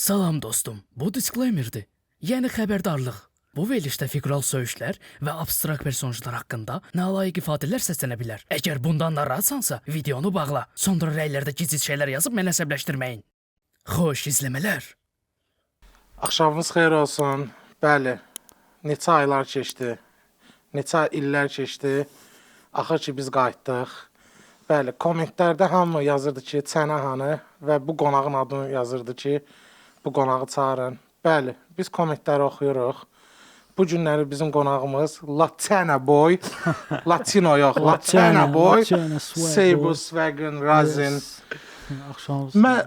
Salam dostum, bu disclaimerdir. Yəni xəbərdarlıq. Bu verilişdə figural söyüşlər və abstrakt personajlar haqqında nalayiq ifadələr səslənə bilər. Əgər bundan narahatsansa, videonu bağla. Sonra rəylərdə gizli şeylər yazıb məni əsəbləşdirməyin. Xoş izləmələr. Axşamınız xeyir olsun. Bəli, neçə aylar keçdi, neçə illər keçdi. Axır ki biz qayıtdıq. Bəli, kommentlərdə hamı yazırdı ki, Çənə hanı və bu qonağın adını yazırdı ki, bu qonağı çağırın. Bəli, biz kommentləri oxuyuruq. Bu günləri bizim qonağımız Latina Boy, Latino yox, Latina Boy, Sabus Wagon Razin.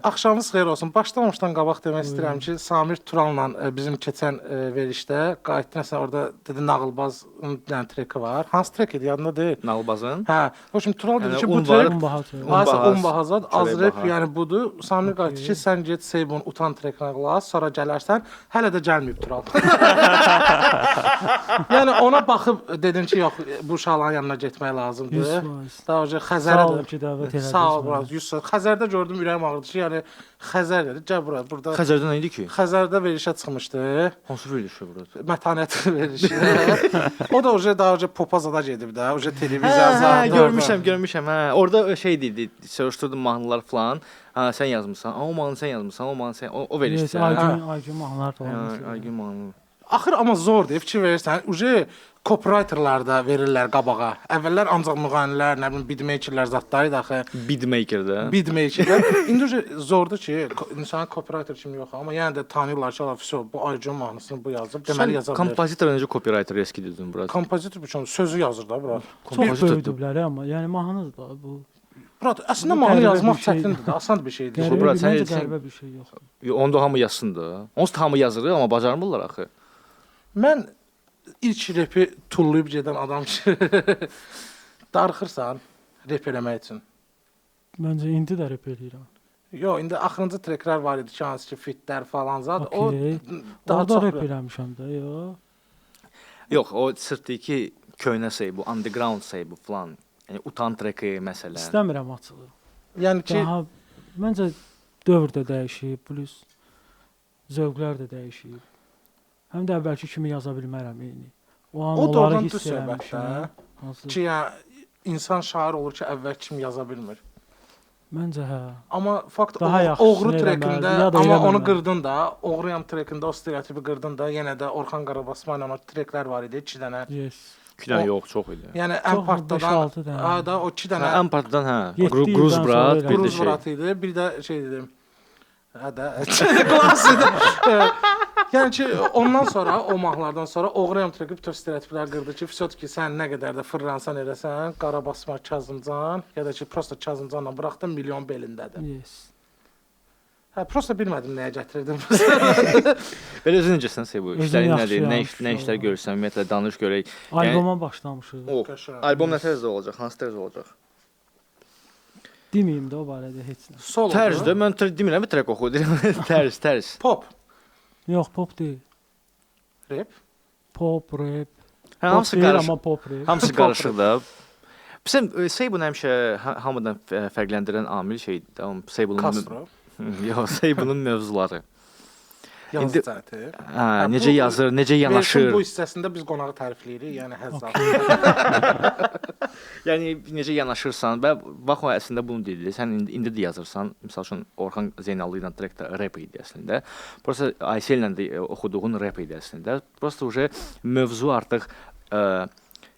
Axşamınız xeyir olsun. Başlamamışdan qabaq demək istəyirəm ki, Samir Tural'la bizim keçən verilişdə qayıtdın, sən orada dedi Nağılbazın treki var. Hansı trek idi, yadında deyil? Nağılbazın? Hə, o şimdi Tural dedi ki, bu trek Unbahazad, Azrep, yəni budur. Samir qayıtdı ki, sən get Seybun Utan trekinə qulaq, sonra gələrsən. Hələ də gəlməyib Tural. Yəni ona baxıb dedim ki, yox, bu uşaqların yanına getmək lazımdır. Daha önce Xəzərə Sağ ol ki, dəvət elədiniz. Sağ ol, biraz 100 saat. Xəzərdə gördüm, ürəyim ağrıdı ki, yəni Xəzər dedi, gəl bura, burada. Xəzərdə nə idi ki? Xəzərdə verilişə çıxmışdı. Hansı verilişə burada? Mətanət verilişi. O da oje daha önce Popazada gedib də, oje televiziya zadı. Görmüşəm. Hə, orada şey dedi, soruşdurdum mahnılar falan. Ha, sən yazmısan. O mahnı sən yazmısan, o mahnı sən, o verilişdə. Aygün mahnılar da olmuş. Aygün mahnı. Axır amma zor deyib fikir verirsən. Oje copywriterlarda verirlər qabağa. Əvvəllər ancaq müğənnilər, nə bilim beatmakerlər zatları idi axı. Beatmaker-də. Beatmakerlər. İndi oje zordur ki, insan copywriter kimi yox, amma yəni də tanıyırlar ki, Allah, bu Aygün mahnısını bu yazıb, deməli yaza bilər. Kompozitor necə copywriter eski dedin bura? Kompozitor bu sözü yazır da bura. Çox böyüdüblər amma, yəni mahnıdır da bu. Brat, əslində mahnı yazmaq çətindir, asan bir şeydir. Qəribə bir şey yox. Onda hamı yazsın da. Onsuz da hamı yazır, amma bacarmırlar axı. Mən ilk repi tullayıb gedən adam ki, darıxırsan rep eləmək üçün. Məncə indi də rep eləyirəm. Yox, indi axırıncı treklər var idi ki, hansı ki fitlər falan zad. O daha çox rep eləmişəm də, yox. Yox, o sırtdı ki, köynə bu, underground bu falan. Yəni utan treki məsələn. İstəmirəm açığı. Yəni ki, məncə dövr də dəyişib, plus zövqlər də dəyişib. Həm də əvvəlki kimi yaza bilmərəm eyni. O an onları hiss eləmişəm. Ki, yəni, insan şair olur ki, əvvəl kimi yaza bilmir. Məncə hə. Amma fakt oğru trekində, amma onu qırdın da, oğruyam trekində o stereotipi qırdın da, yenə də Orxan Qarabasma ilə o treklər var idi, 2 dənə. Yes. 2 dənə yox, çox idi. Yəni ən partdadan, da o 2 dənə. Ən partdadan hə, Gruz Brat, bir də şey. Idi, bir də şey dedim. Hə də, klas idi. Yəni ki, ondan sonra, o mahnılardan sonra oğruyam treki bütün stereotiplər qırdı ki, ki, sən nə qədər də fırlansan eləsən, Qarabasma Kazımcan, ya da ki, prosta Kazımcanla buraxdın, milyon belindədir. Yes. Hə, prosta bilmədim nəyə gətirdim. Belə özün necəsən bu? İşlərin nədir? Nə işlər görürsən? Ümumiyyətlə danış görək. Alboma başlamışıq. Albom nə tərzdə olacaq? Hansı tərzdə olacaq? Deməyim də o barədə heç nə. Tərzdə, mən demirəm, bir trek oxu, deyirəm, tərz. Pop. Yox, pop deyil. Rap? Pop, rap. Hə, hamısı qarışıq. Amma pop, rap. Hamısı qarışıq da. Sən Seybun həmişə hamıdan fərqləndirən amil şeydir. Seybunun Castro. Yox, Seybunun mövzuları. Yazı cəhəti. Hə, necə yazır, necə yanaşır. Bu hissəsində biz qonağı tərifləyirik, yəni həzz alırıq. Yəni necə yanaşırsan və bax o əslində bunu deyir. Sən indi də yazırsan, məsəl üçün Orxan Zeynallı ilə direktdə rap idi əslində. Prosta Aysel ilə də oxuduğun rap idi əslində. Prosta uje mövzu artıq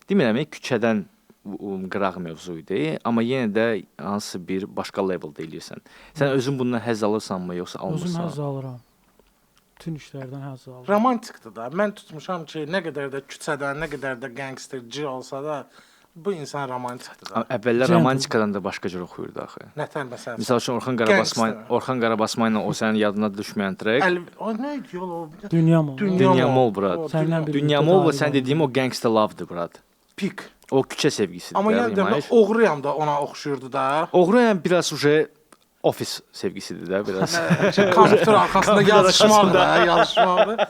demirəm, küçədən qıraq mövzu idi, amma yenə də hansı bir başqa leveldə eləyirsən. Sən özün bundan həzz alırsanmı, yoxsa almırsan? Özüm həzz alıram. Bütün işlərdən həzz alıram. Romantikdir da. Mən tutmuşam ki, nə qədər də küçədən, nə qədər də gangsterci olsa da, bu insan romantikdir da. Əvvəllər romantikadan da başqa cür oxuyurdu axı. Nətər məsələn? Misal üçün Orxan Qarabasma ilə o sənin yadına düşməyən trek. O nə idi yol o? Dünyamol, brat. Dünyamol və sən dediyim o gangster love-dır, brat. Pik. O küçə sevgisidir. Amma yəni də oğruyam da ona oxşuyurdu da. Oğruyam biraz uje ofis sevgisidir də biraz. Kompüter arxasında yazışmaq da, yazışmaq da.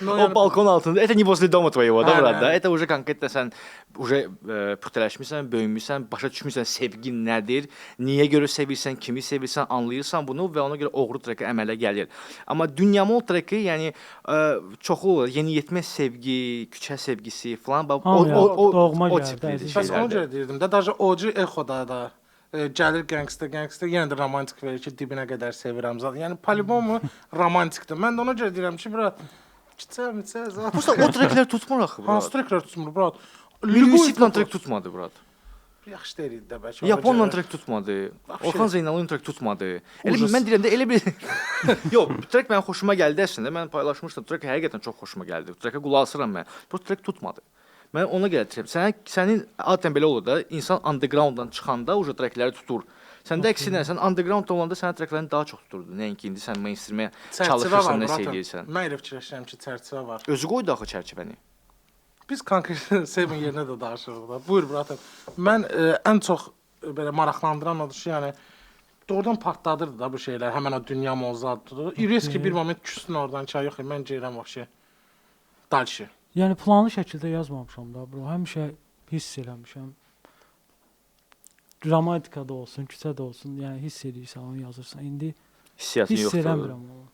O balkonun altında. Это не возле дома твоего, da Hə, burada. hə. Это уже konkretно sən уже püxtələşmisən, böyümüsən, başa düşmüsən sevgin nədir, niyə görə sevirsən, kimi sevirsən, anlayırsan bunu və ona görə oğru treki əmələ gəlir. Amma Dünyamol treki, yəni çoxu olur. Yeniyetmə sevgi, küçə sevgisi falan. Doğma o gəldi, tipli əziz. Bəs ona şeylərdir. görə deyirdim də, даже OG Echo-da da gəlir gangster, yenə də romantik verir ki, dibinə qədər sevirəm zaten. Yəni polibomu romantikdir. Mən də ona görə deyirəm ki, bura küçə zaten. Prosta o treklər tutmur axı, Hansı brat. treklər tutmur, brat? Lübüsitlə trek tutmadı, brat. Yaxşı deyildi də bəlkə. Yaponla trek tutmadı. Vəbşə. Orxan Zeynalov trek tutmadı. Elə Ucuz. mən deyirəm də elə bir Yox, trek mənim xoşuma gəldi əslində. Mən paylaşmışdım. Trek həqiqətən çox xoşuma gəldi. Trekə qulaq asıram mən. Bu trek tutmadı. Mən ona görə deyirəm. Sənin adətən belə olur da, insan undergrounddan çıxanda uje trekləri tutur. Səndə əksinə, sən underground olanda sənin treklərin daha çox tuturdu. Nəinki indi sən mainstreamə çalışırsan, nəsə eləyirsən. Mən elə fikirləşirəm ki, çərçivə var. Özü qoydu axı çərçivəni. Biz konkret Seven yerinə də danışırıq da. Buyur bratım. Mən ən çox belə maraqlandıran odur ki, yəni doğrudan partladırdı da bu şeylər. Həmin o dünya mozaddır. İriski bir moment küsün oradan ki, yox, mən gəlirəm vəbşə. Dalşı. Yəni planlı şəkildə yazmamışam da, bro. Həmişə hiss eləmişəm. Dramatikada olsun, küçədə olsun, yəni hiss edirsən, onu yazırsan. İndi Hissiyatın hiss yoxdur. eləmirəm onu.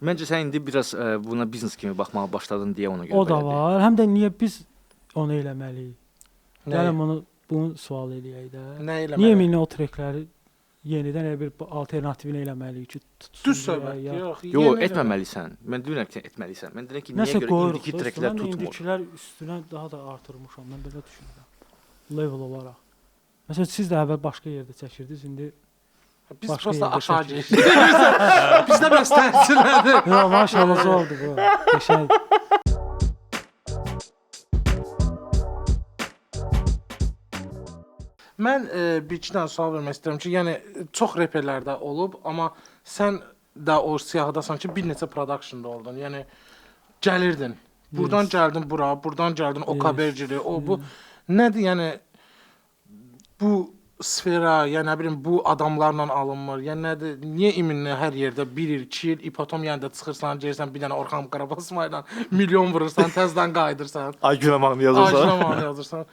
Məncə sən indi biraz buna biznes kimi baxmağa başladın deyə ona görə O da belədir. var. Həm də niyə biz onu eləməliyik? Nə? Gəlin bunu sual eləyək də. Nə eləmək? Niyə minə o trekləri yenidən elə bir alternativini eləməliyik ki, tutsun? Düz söhbət. Yox, Yox, yeni etməməlisən. Mən demirəm ki, etməlisən. Mən deyirəm ki, niyə Nəsə görə qoyuruq indiki da, treklər mən də tutmur? İndikilər üstünə daha da artırmışam. Mən belə düşünürəm. Level olaraq. Məsələn, siz də əvvəl başqa yerdə çəkirdiniz, indi Biz başqa prosta yerdə aşağı çəkirik. keçdik. Bizdə biraz təsirləndi. Yox, maşallah oldu bu. Qəşəng. Mən bir-iki dənə sual vermək istəyirəm ki, yəni çox reperlərdə olub, amma sən də o siyahıdasan ki, bir neçə productionda oldun. Yəni gəlirdin. Burdan Yes. gəldin bura, burdan gəldin o Yes. kabercili, o bu. Nədir yəni bu sfera, yəni nə bilim bu adamlarla alınmır. Yəni nədir? Niyə iminlə hər yerdə 1 il, 2 il ipotom yəni də çıxırsan, gəlirsən bir dənə Orxan Qarabasma ilə milyon vurursan, təzədən qayıdırsan. Ay günəmanı Ajnamanı yazırsan.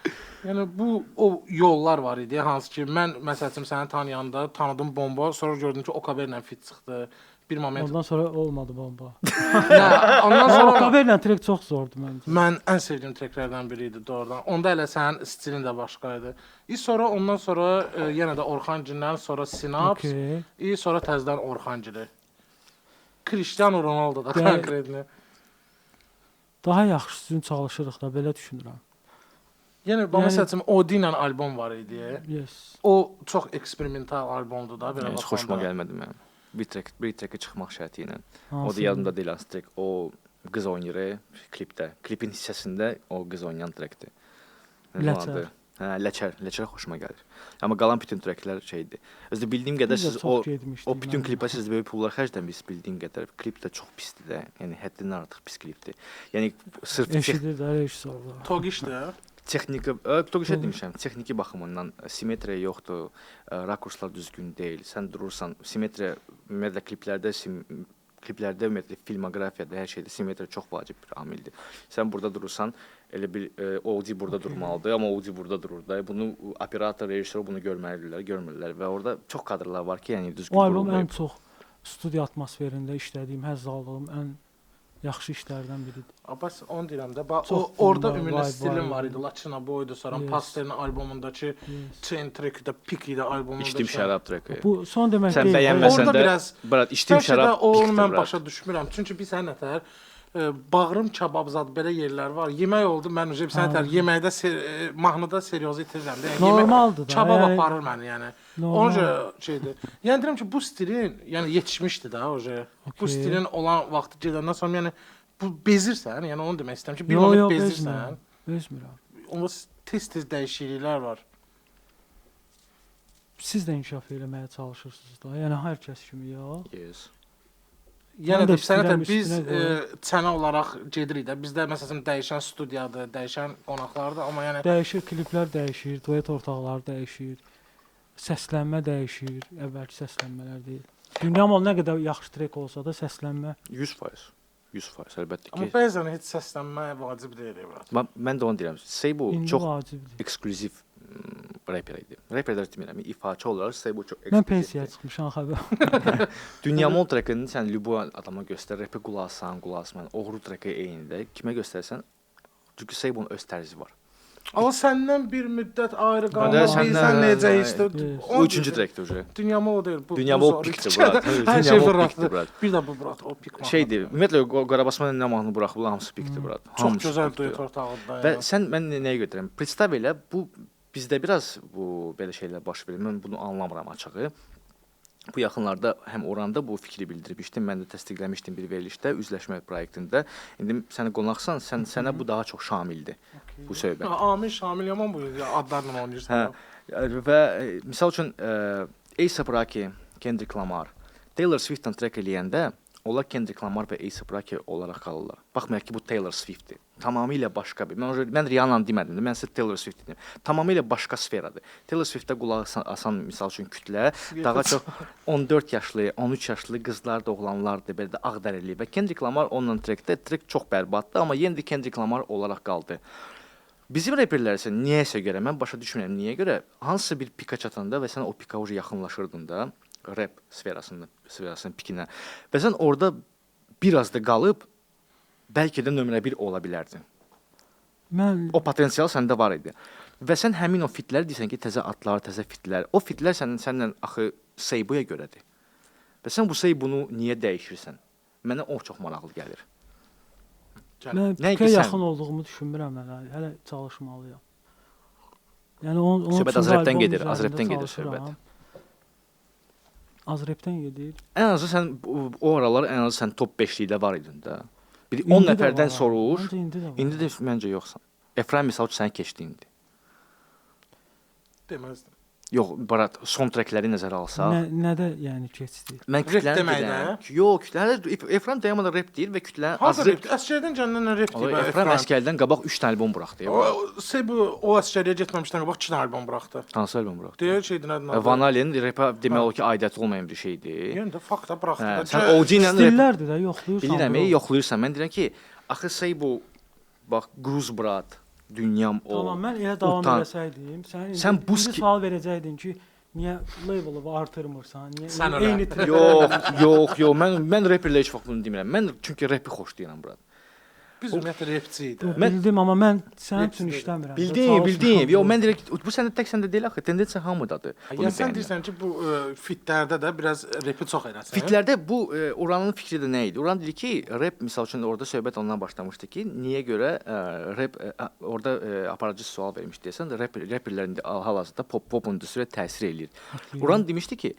Yəni bu o yollar var idi, hansı ki mən məsəl üçün səni tanıyanda tanıdım bomba, sonra gördüm ki OKB ilə fit çıxdı. Bir moment. Ondan sonra olmadı bomba. Nə, ondan Sonra sonra kaverlə trek çox zordur məncə. mən ən sevdiyim treklərdən biri idi doğrudan. Onda elə sənin stilin də başqa idi. Sonra ondan sonra yenə də Orxangindən sonra Sinaps, Okay. sonra təzədən Orxangili. Cristiano Ronaldo da Yəni- konkretni. Daha yaxşı üçün çalışırıq da, belə düşünürəm. Yəni məsəl üçün Odi ilə albom var idi. Yes. O çox eksperimental albomdur da, belə Heç baxanda. xoşuma gəlmədi mənim. Bir treki çıxmaq şərti ilə. O Hansı? da yadımda deyil hansı trek. O qız oynayır klipdə. Klipin hissəsində o qız oynayan trekdir. Ləçər. Hə, Ləçər xoşuma gəlir. Amma qalan bütün treklər şeydir. Özdə bildiyim qədər Biz də siz çox o getmişdik, o bütün mən klipə siz böyük pullar xərcləmisiniz bildiyim qədər. Klip də çox pisdir də. Yəni həddindən artıq pis klipdir. Yəni sırf Eşidir də rejissorlar. Togiçdir. texniki, toquşa demişəm, texniki baxımından simmetriya yoxdur, rakurslar düzgün deyil. Sən durursan, simmetriya ümumiyyətlə kliplərdə ümumiyyətlə filmoqrafiyada hər şeydə simmetriya çox vacib bir amildir. Sən burada durursan, elə bir OG burada durmalıdır, amma OG burada durur da. Bunu operator, rejissor bunu görmürlər və orada çox kadrlar var ki, yəni düzgün O albom ən qurulmayıb. çox studiya atmosferində işlədiyim, həzz aldığım ən yaxşı işlərdən biridir. Abbas onu deyirəm də. Bax Çox orada filmlər, ümumi vibe stilin var var idi. idi. Laçina boydu, sonra Yes. Pastel'in albomundakı Yes. Chain Track-də Pick idi albomunda. İçdim şərab treki. Bu son demək Sən deyil. bəyənməsən Orada də, biraz- brat, içdim Bəlkə də şərab. onu pikdir, mən brat. başa düşmürəm. Çünki biz hər nətər Bağrım kababzad belə yerlər var. Yemək oldu, mən uje sən nətər yeməkdə mahnıda seryoz itirirəm də. Yəni Normaldır da, Kabab yəni- aparır məni yəni. Normal. Onca şeydir. Yəni deyirəm ki, bu stilin, yəni yetişmişdi də uje. Bu Okay. stilin olan vaxtı gedəndən sonra yəni bu bezirsən, yəni onu demək istəyirəm ki, bir Yo, moment yo, bezirsən. Özmürəm. Onda tez-tez dəyişikliklər var. Siz də inkişaf eləməyə çalışırsınız da. Yəni hər kəs kimi yox. Yes. Yəni Mən də də sənətə istəyirəm biz üstünə qoyum. çənə olaraq gedirik də. Bizdə məsələn dəyişən studiyadır, dəyişən qonaqlardır, amma yəni Dəyişir, kliplər dəyişir, duet ortaqları dəyişir. Səslənmə dəyişir, əvvəlki səslənmələr deyil. Dünyam nə qədər yaxşı trek olsa da səslənmə 100%. 100% əlbəttə Amma ki. bəzən heç səslənmə vacib deyil Evrət. Mən də onu deyirəm. Seibu İndi çox vacibdir. ekskluziv reper idi. Reperlər demirəm, ifaçı olaraq Seibu çox Mən ekskluziv. pensiyaya çıxmışam xəbər. Dünya mol trekini sən lübu adama göstər, repi qulaq asman, oğru treki eynidir. Kimə göstərsən, çünki Seibun öz tərzi var. Amma səndən bir müddət ayrı Bəli, qalmaq, səndən- bilsən necə işte. O üçüncü trekdir uje. Dünya mol deyil. Bu Dünya bu mol zor. pikdir bura. Hər Dünya şey mol bıraxdı. pikdir bura. Bir də bu bıraxdı. O pik. Şeydir, ümumiyyətlə Qarabasmanın nə mahnı buraxıblar, hamısı pikdir bura. Çox gözəl duet ortağında. Və sən mən nəyə götürürəm? Представь elə bu bizdə biraz bu belə şeylər baş verir. Mən bunu anlamıram açığı. Bu yaxınlarda həm oranda bu fikri bildirmişdim. Mən də təsdiqləmişdim bir verilişdə, üzləşmə proyektində. İndi sən qonaqsan, sənə bu daha çox şamildir. Bu söhbət. Amil Şamil yaman bu adlarla oynayırsan. Hə. Və misal üçün A$AP Rocky, Kendrick Lamar, Taylor Swift-dən trek eləyəndə onlar Kendrick Lamar və A$AP Rocky olaraq qalırlar. Baxmayaraq ki, bu Taylor Swift-dir. Tamamilə başqa bir. Mən Rihanna demədim də, mən sizə Taylor Swift dedim. Tamamilə başqa sferadır. Taylor Swift-də qulaq asan misal üçün kütlə daha çox 14 yaşlı, 13 yaşlı qızlar, oğlanlardır, belə də ağdərili və Kendrick Lamar onunla trek çox bərbaddır, amma yenə də Kendrick Lamar olaraq qaldı. Bizim reperlər isə niyəsə görə mən başa düşmürəm niyə görə hansısa bir pika çatanda və sən o pika ucu yaxınlaşırdın da rap sferasının pikinə və sən orada biraz da qalıb bəlkə də nömrə 1 ola bilərdin. Mən O potensial səndə var idi. Və sən həmin o fitlər deyirsən ki, təzə atlar, təzə fitlər. O fitlər səndən axı Seibuya görədir. Və sən bu Seibunu niyə dəyişirsən? Mənə o çox maraqlı gəlir. mən Nəinki fikə sən. yaxın olduğumu düşünmürəm hələ çalışmalıyam. Yəni onun Söhbət üçün Azrepdən albom gedir, üzərində Azrepdən gedir çalışıram. söhbət. Azrepdən gedir. Ən azı sən o aralar ən azı sən top 5-likdə var idin də. Bir İndi 10 də nəfərdən var, soruş. məncə indi də var. İndi də məncə yoxsan. Efraim misal üçün səni keçdi indi. Deməzdim. Yox, Barat, son trekləri nəzərə alsaq. Nədə yəni keçdi? Mən Rap kütləni deməkdə? deyirəm. Yox, kütlələr Efraim dayanmadan rap deyir və kütlənin Hansı rap? Əskərdən gəlindən rap deyib. Efraim əskərdən qabaq 3 dənə albom buraxdı. Sebu o əskəriyə getməmişdən qabaq 2 dənə albom buraxdı. Hansı albom buraxdı? Deyir şeydir nədir? Van Halen rapə demək olar ki, aidiyyəti olmayan bir şeydir. Yəni də fakta buraxdı. Hə, da. sən OG ilə rap Stillərdir də, yoxlayırsan. bilirəm, bro. yoxlayırsan. Mən deyirəm ki, axı Seibu bax Gruz Brat, Dünyam o. Tamam, mən elə davam utan- eləsəydim, Sən bu sual verəcəydin ki, niyə label-ı artırmırsan? Niyə Sən öyle. eyni trek? Yox, mən rapperlə heç vaxt bunu demirəm. Mən çünki rapi xoşlayıram bura. Biz ümumiyyətlə rapçi idi. Bildim, amma mən sənin üçün Hepsi işləmirəm. Bildim. Yox, mən deyirəm bu səndə tək səndə deyil axı, tendensiya hamıdadır. Yəni sən deyirsən ki, bu fitlərdə də biraz rapi çox eləsən. Fitlərdə bu oranın fikri də nə idi? Oran dedi ki, rap misal üçün orada söhbət ondan başlamışdı ki, niyə görə rap orada aparıcı sual vermişdi desən, rapperlərin hal-hazırda pop industriyaya təsir eləyir. Oran demişdi ki,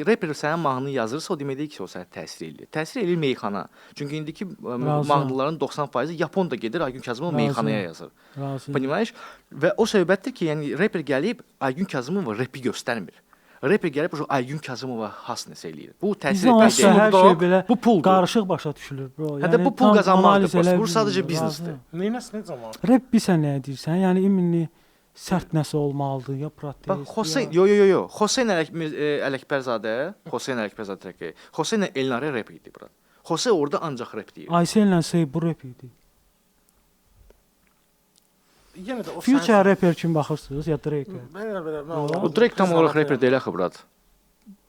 rapper sənə mahnı yazırsa, o demək deyil ki, o sənə təsir eləyir. Təsir eləyir meyxana. Çünki indiki mahnıların 90% Yapon da gedir, Aygün Kazımov meyxanaya yazır. Razıyam. Poнимаешь? Və o söhbətdir ki, yəni rapper gəlib Aygün Kazımova rapi göstərmir. Rapper gəlib o Aygün Kazımova has nəsə eləyir. Bu təsir Bizdə etmək deyil. hər şey belə Bu puldur. qarışıq başa düşülür, bro. Hə də bu pul tam qazanmaqdır. analiz elə Bu sadəcə bilmirəm, biznesdir. razıyam. Neynəsə necə var? Rap bilsən nə deyirsən? Yəni ümumi sərt nəsə olmalıdır ya protest. Bax Xoseyn, yo. Xoseyn Ələkbərzadə, Xoseyn Ələkbərzadə treki. Xoseyn Elnarə rap idi bura. Xose orada ancaq rap deyir. Aysellə Seibu rap idi. Yenə də o Future rapper kimi baxırsınız ya Drake? Belə. Bu Drake tam olaraq rapper deyil axı bura.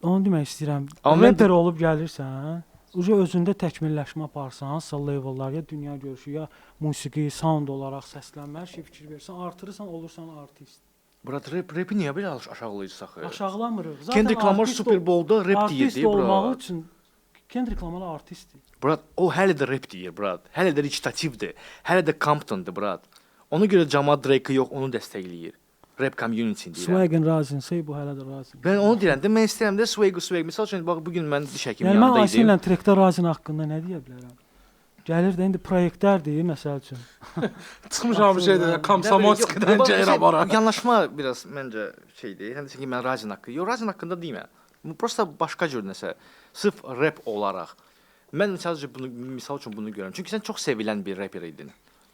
Onu demək istəyirəm. Amma mən Rapper olub gəlirsən, özündə təkmilləşmə aparsan, hansısa levellar ya dünya görüşü ya musiqi, sound olaraq səslənmə, hər şey fikir versən, artırırsan, olursan artist. Bura rapi niyə belə aşağılayırsan axı? Aşağılamırıq. Zaten Kendrick Lamar artist Super Bowl-da rap deyir artist bura. olmağı üçün Kendrick Lamar artistdir. Bura o hələ də rap deyir bura. Hələ də recitativdir. Hələ də Compton'dur bura. Ona görə cəmaət Drake-i yox, onu dəstəkləyir. Rap community deyirəm. Swag'ın razın, Seibu hələ də razı. Mən onu deyirəm də, mən istəyirəm də swag. Məsəl üçün bax bu gün mən diş həkimi Yəni mən yanında idim. Aysellə Trekdə razın haqqında nə deyə bilərəm? Gəlir də indi proyektlərdir məsəl üçün. Çıxmışam bir şey də Komsomolskidən gəlirəm ora. Yanaşma biraz məncə şeydir. Sən desən ki, mən Razin haqqı. Yox, Razin haqqında demə. Bu prosta başqa cür nəsə. Sırf rap olaraq. Mən sadəcə bunu misal üçün bunu görürəm. Çünki sən çox sevilən bir rapper idin.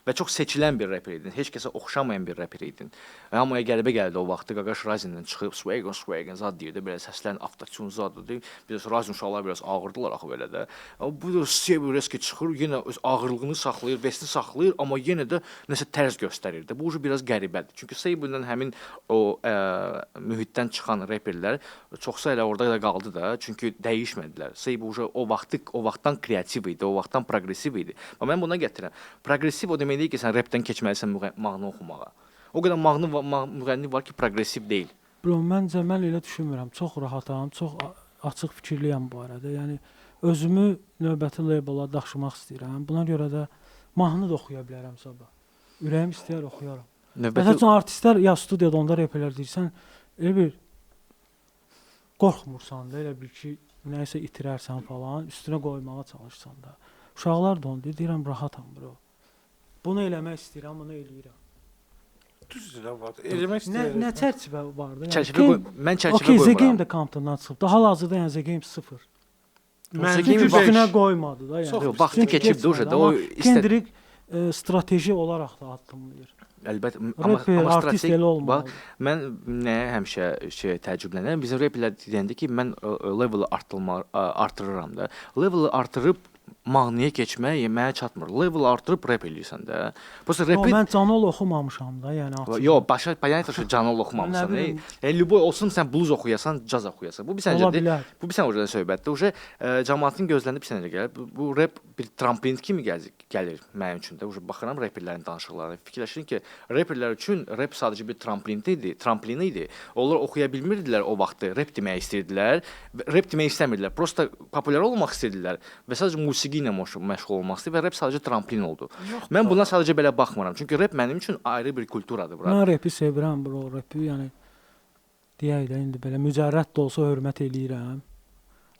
və çox seçilən bir reper idin. Heç kəsə oxşamayan bir reper idin. Hamıya qəribə gəldi o vaxtı Qaqaş Razindən çıxıb Swaggin zad deyirdi, belə səslən avtotune zaddır. Biz Razin uşaqlar biraz ağırdılar axı belə də. Bu da Severeski çıxır, yenə öz ağırlığını saxlayır, vesti saxlayır, amma yenə də nəsə tərz göstərirdi. Bu biraz qəribədir. Çünki Sable-dən həmin o mühitdən çıxan reperlər çoxsa elə orada da qaldı da. Çünki dəyişmədilər. Sable o vaxtdan kreativ idi, o vaxtdan progressiv idi. Amma mən buna gətirirəm. Progressiv o demək deyil ki, sən rapdən keçməlisən mahnı oxumağa. O qədər müğənni var ki, progressiv deyil. Bro, məncə mən elə düşünmürəm. Çox rahatam, çox açıq fikirliyəm bu arada. Yəni özümü növbəti labela daşımaq istəyirəm. Buna görə də mahnı da oxuya bilərəm sabah. Ürəyim istəyər oxuyaram. Məsələn, artistlər ya studiyada onda reperlər deyirsən, elə bir qorxmursan da, elə bir ki, nəyisə itirərsən falan, üstünə qoymağa çalışsan da. Uşaqlar da onu deyirəm, rahatam bro. Bunu eləmək istəyirəm, bunu eləyirəm. Düzdür, var. Eləmək istəyirəm. Nə çərçivə var da? Mən çərçivə okay, qoymuram. The Game də Comptondan çıxıb. Daha hazırda yəni The Game 0. Mən üstünə qoymadı da yəni. Yox, vaxtı keçibdi o da. O Kendrick strateji olaraq da addımlayır. Əlbəttə, amma artist elə olmalı. Mən nəyə həmişə təəccüblənirəm? Bizim reperlər deyəndə ki, mən leveli artırıram da. Leveli artırıb mahnıya keçmək mənə çatmır. Level artırıb rap eləyirsən də. Prosta rap. Mən Canol oxumamışam da, yəni açıq. Yox, başa понятно, Canol oxumamısan. Любой olsun sən blues oxuyasan, caz oxuyasan. Bu bir səncədir. Bu bir sən orada söhbətdir. Uje cəmaətin gözlərinə bir sənə gəlir. Bu rap bir tramplin kimi gəlir mənim üçün də. Uje baxıram reperlərin danışıqlarına. Fikirləşirəm ki, reperlər üçün rap sadəcə bir tramplin idi. Onlar oxuya bilmirdilər o vaxtı. Rap demək istəyirdilər. Rap demək istəmirdilər. Prosta populyar olmaq istəyirdilər və sadəcə musiqi ilə məşğul olmaq istəyir və rap sadəcə tramplin oldu. Mən buna sadəcə belə baxmıram. Çünki rap mənim üçün ayrı bir kulturadır bura. Mən rapi sevirəm bro, rapi yəni deyək də indi belə mücərrəd də olsa hörmət eləyirəm.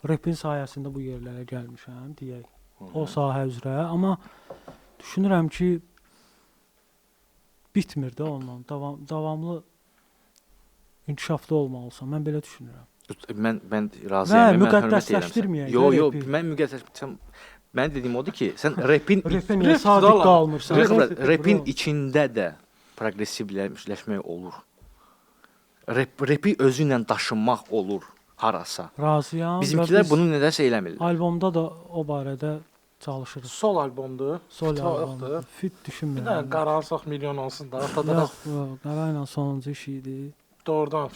Rapin sayəsində bu yerlərə gəlmişəm, deyək. O sahə üzrə, amma düşünürəm ki bitmir də ondan. Davamlı inkişafda olmalısan. Mən belə düşünürəm. Mən razıyam. Mən müqəddəsləşdirməyək. Yox, mən müqəddəsləşdirəm. Mən dediyim odur ki, sən rapin sadiq qalmırsan. Rapin içində də progressivləşmək olur. Rapi özü ilə daşınmaq olur harasa. Razıyam. Bizimkilər bunu nədəsə eləmirlər. Albomda da o barədə çalışırıq. Sol albomdur. Sol albomdur. Fit düşünmürəm. Bir də qaransaq milyon olsun da. Yox, qara ilə sonuncu iş idi. Doğrudan,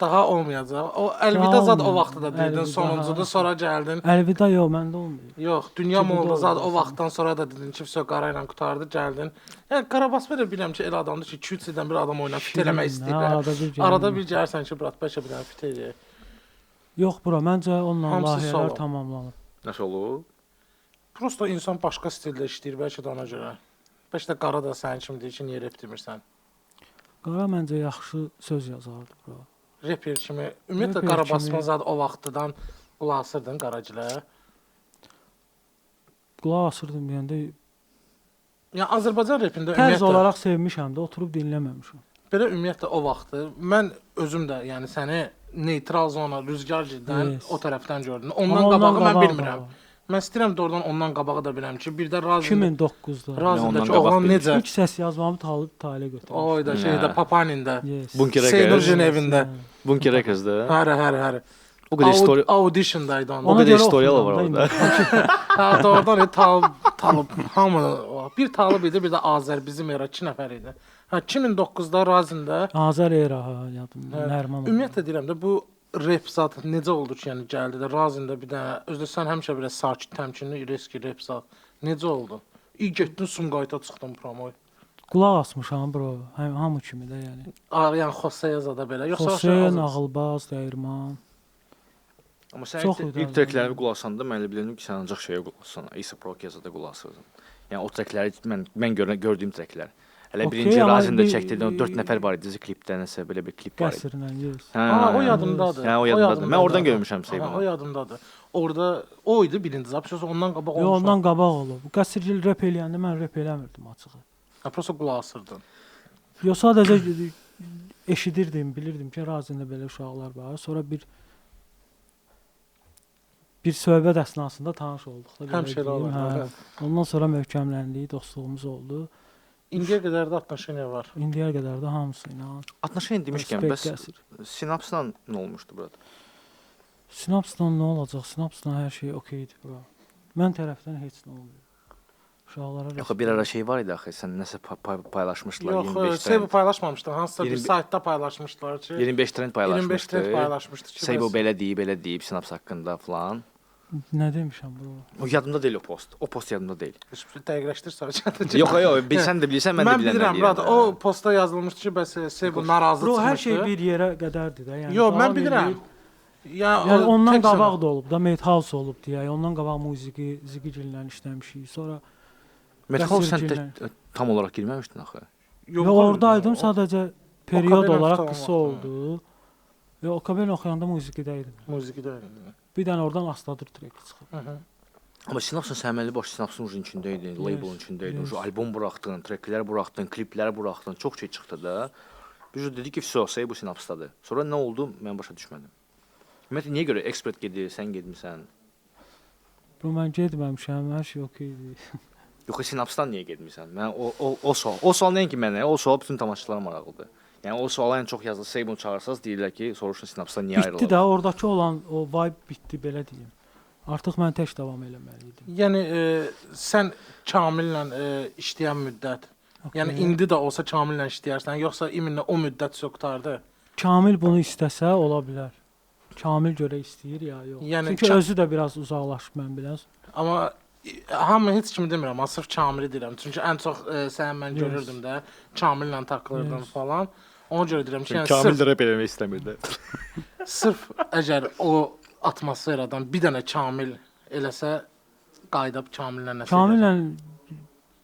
daha olmayacaq. O əlvida zad o vaxtda da dedin, sonuncudur, sonra gəldin. Əlvida yox, məndə olmuyor. Yox, dünya molda zad o vaxtdan sonra da dedin ki, qara ilə qutardı, gəldin. Yəni Qarabasma da bilirəm ki, elə adamdır ki, 2-3 ildən bir adam oynayıb fit eləmək istəyirlər. Arada bir gəlsən ki, brat, bəlkə bir dənə fit eləyək. Yox, bura, məncə onunla layihələr tamamlanıb. Nəsə olub? Prosta insan başqa stildə işləyir, bəlkə də ona görə. Bəlkə də qara da sənin kimi deyir ki, niyə rap demirsən? Qara məncə yaxşı söz yazardı, bura. Reper kimi, ümumiyyətlə Qarabasma zad o vaxtdan qulaq asırdın Qaragilə. Qulaq asırdım deyəndə. Yəni Azərbaycan repində ümumiyyətlə olaraq sevmişəm də, oturub dinləməmişəm. Belə ümumiyyətlə o vaxtı mən özüm də, yəni səni neytral zona, rüzgarcıdan o tərəfdən gördüm. Ondan qabağı mən bilmirəm. Mən istəyirəm də oradan ondan qabağı da biləm ki, bir də Razin 2009-da. Razindəki oğlan necə? İlk səs yazmamı Talə götürmüş. Oy da şeydə Papanində. Bunker Seynur Jenevində. Bunker Records-da. Həri. O qədər story audition-daydı onda. O qədər istoriyalar var orada. Ha, doğrudan Talib hamı bir Talib idi, bir də Azər bizim era 2 nəfər idi. Ha 2009-da Razində Azər era yadımda. Nərman. Ümumiyyətlə deyirəm də bu rap zat necə oldu ki, yəni gəldi də Razində bir dənə özdə sən həmişə belə sakit, təmkinli, reski rap zat. Necə oldu? İyi getdin Sumqayıta çıxdın promoy. Qulaq asmışam bro, hamı kimi də yəni. Yəni Xosseya zada belə, yoxsa Xosseya, Nağılbaz, Dəyirman. Amma sən ilk treklərimi qulaq asanda mən elə bilirdim ki, sən ancaq şeyə qulaq asan, A$AP Rocky-ya qulaq asırdın. Yəni o trekləri mən gördüyüm treklər. Hələ birinci Razində çəkdirdim, 4 nəfər var idi klipdə, nəsə belə bir klip var idi. Qəsrlə, yes. O yadımdadır. Hə, o yadımdadır. Mən oradan görmüşəm Seyvanı. O yadımdadır. Orada o idi birinci zap, ondan qabaq olmuş. Yox, ondan qabaq olub. Bu Qəsrgil rap eləyəndə mən rap eləmirdim açığı. Ha, prosta qulaq asırdın. Yox, sadəcə eşidirdim, bilirdim ki, Razində belə uşaqlar var. Sonra bir bir söhbət əsnasında tanış olduq da. belə Həmişə elə deyim, olur, hə. hə. Ondan sonra möhkəmləndik, dostluğumuz oldu. İndiyə qədər də отношения var. İndiyə qədər də hamısı ilə. Atnaşın demişkən, Respekt bəs əsir. sinapsla nə olmuşdu burada? Sinapsdan nə olacaq? Sinapsdan hər şey okeydir bura. Mən tərəfdən heç nə olmuyor. Uşaqlara Yox, bir ara şey var idi axı, sən nəsə paylaşmışdılar Yox, 25 Seybo trend. paylaşmamışdı. Hansısa bir 20 saytda paylaşmışdılar ki, 25 trend 25 paylaşmışdı. trend paylaşmışdı ki, Seybo bəs- belə deyib sinaps haqqında falan. Nə demişəm bura? O yadımda deyil o post. O post yadımda deyil. Heç bir dəqiqləşdir sonra. Yox, sən də bilirsən, mən də Mən bilirəm. bilirəm, Murat. O postda yazılmışdı ki, bəs Seybo narazı Bro, çıxmışdı. hər şey bir yerə qədərdir də. Yəni Yox, mən davam bilirəm. eləyib. Ya Yəni ondan tək sənə- qabaq da olub da, Madhouse olub deyə. Ondan qabaq musiqi, Ziggy-gillə işləmişik. Sonra Metal sən Bəsirgillə. də tam olaraq girməmişdin axı. Yox, oradaydım, sadəcə period OKB-lə olaraq tutan qısa vaxt, oldu. Yox, OKB-lə oxuyanda musiqidəydim. Musiqidə. Bir dənə oradan Astadır treki çıxıb. Amma sinapsın səməlli baş sinapsın içində idin, labelin içində idin. Şu albom buraxdın, treklər buraxdın, kliplər buraxdın, çox şey çıxdı da. Bir dedi ki, "Vso, bu sinapsdadır." Sonra nə oldu? Mən başa düşmədim. Ümumiyyətlə niyə görə ekspert gedir, sən getmisən? Bro, mən getməmişəm, hər şey okeydir. Yox, sinapsdan niyə getmirsən? Mən o sual nəinki mənə, o sual bütün tamaşaçılara maraqlıdır. Yəni o suala ən çox yazılı Seybun çağırsaz deyirlər ki, soruşun sinapsdan niyə Bitdi ayrılır? də, oradakı olan o vibe bitdi, belə deyim. Artıq mən tək davam eləməli idim. Yəni sən Kamillə işləyən müddət, yəni indi də olsa Kamillə işləyərsən, yoxsa iminlə o müddət qurtardı? Kamil bunu istəsə ola bilər. Kamil görə istəyir ya, yox. Yəni Çünki özü də biraz uzaqlaşıb mən biraz. Amma hamı heç kimi demirəm, amma sırf Kamili deyirəm. Çünki ən çox sən mən görürdüm də, Kamillə takılırdım falan. Ona görə deyirəm ki, yəni Kamil sırf, də rap eləmək istəmirdi. sırf əgər o atmosferadan bir dənə Kamil eləsə, qayıdıb Kamillə nəsə Kamillə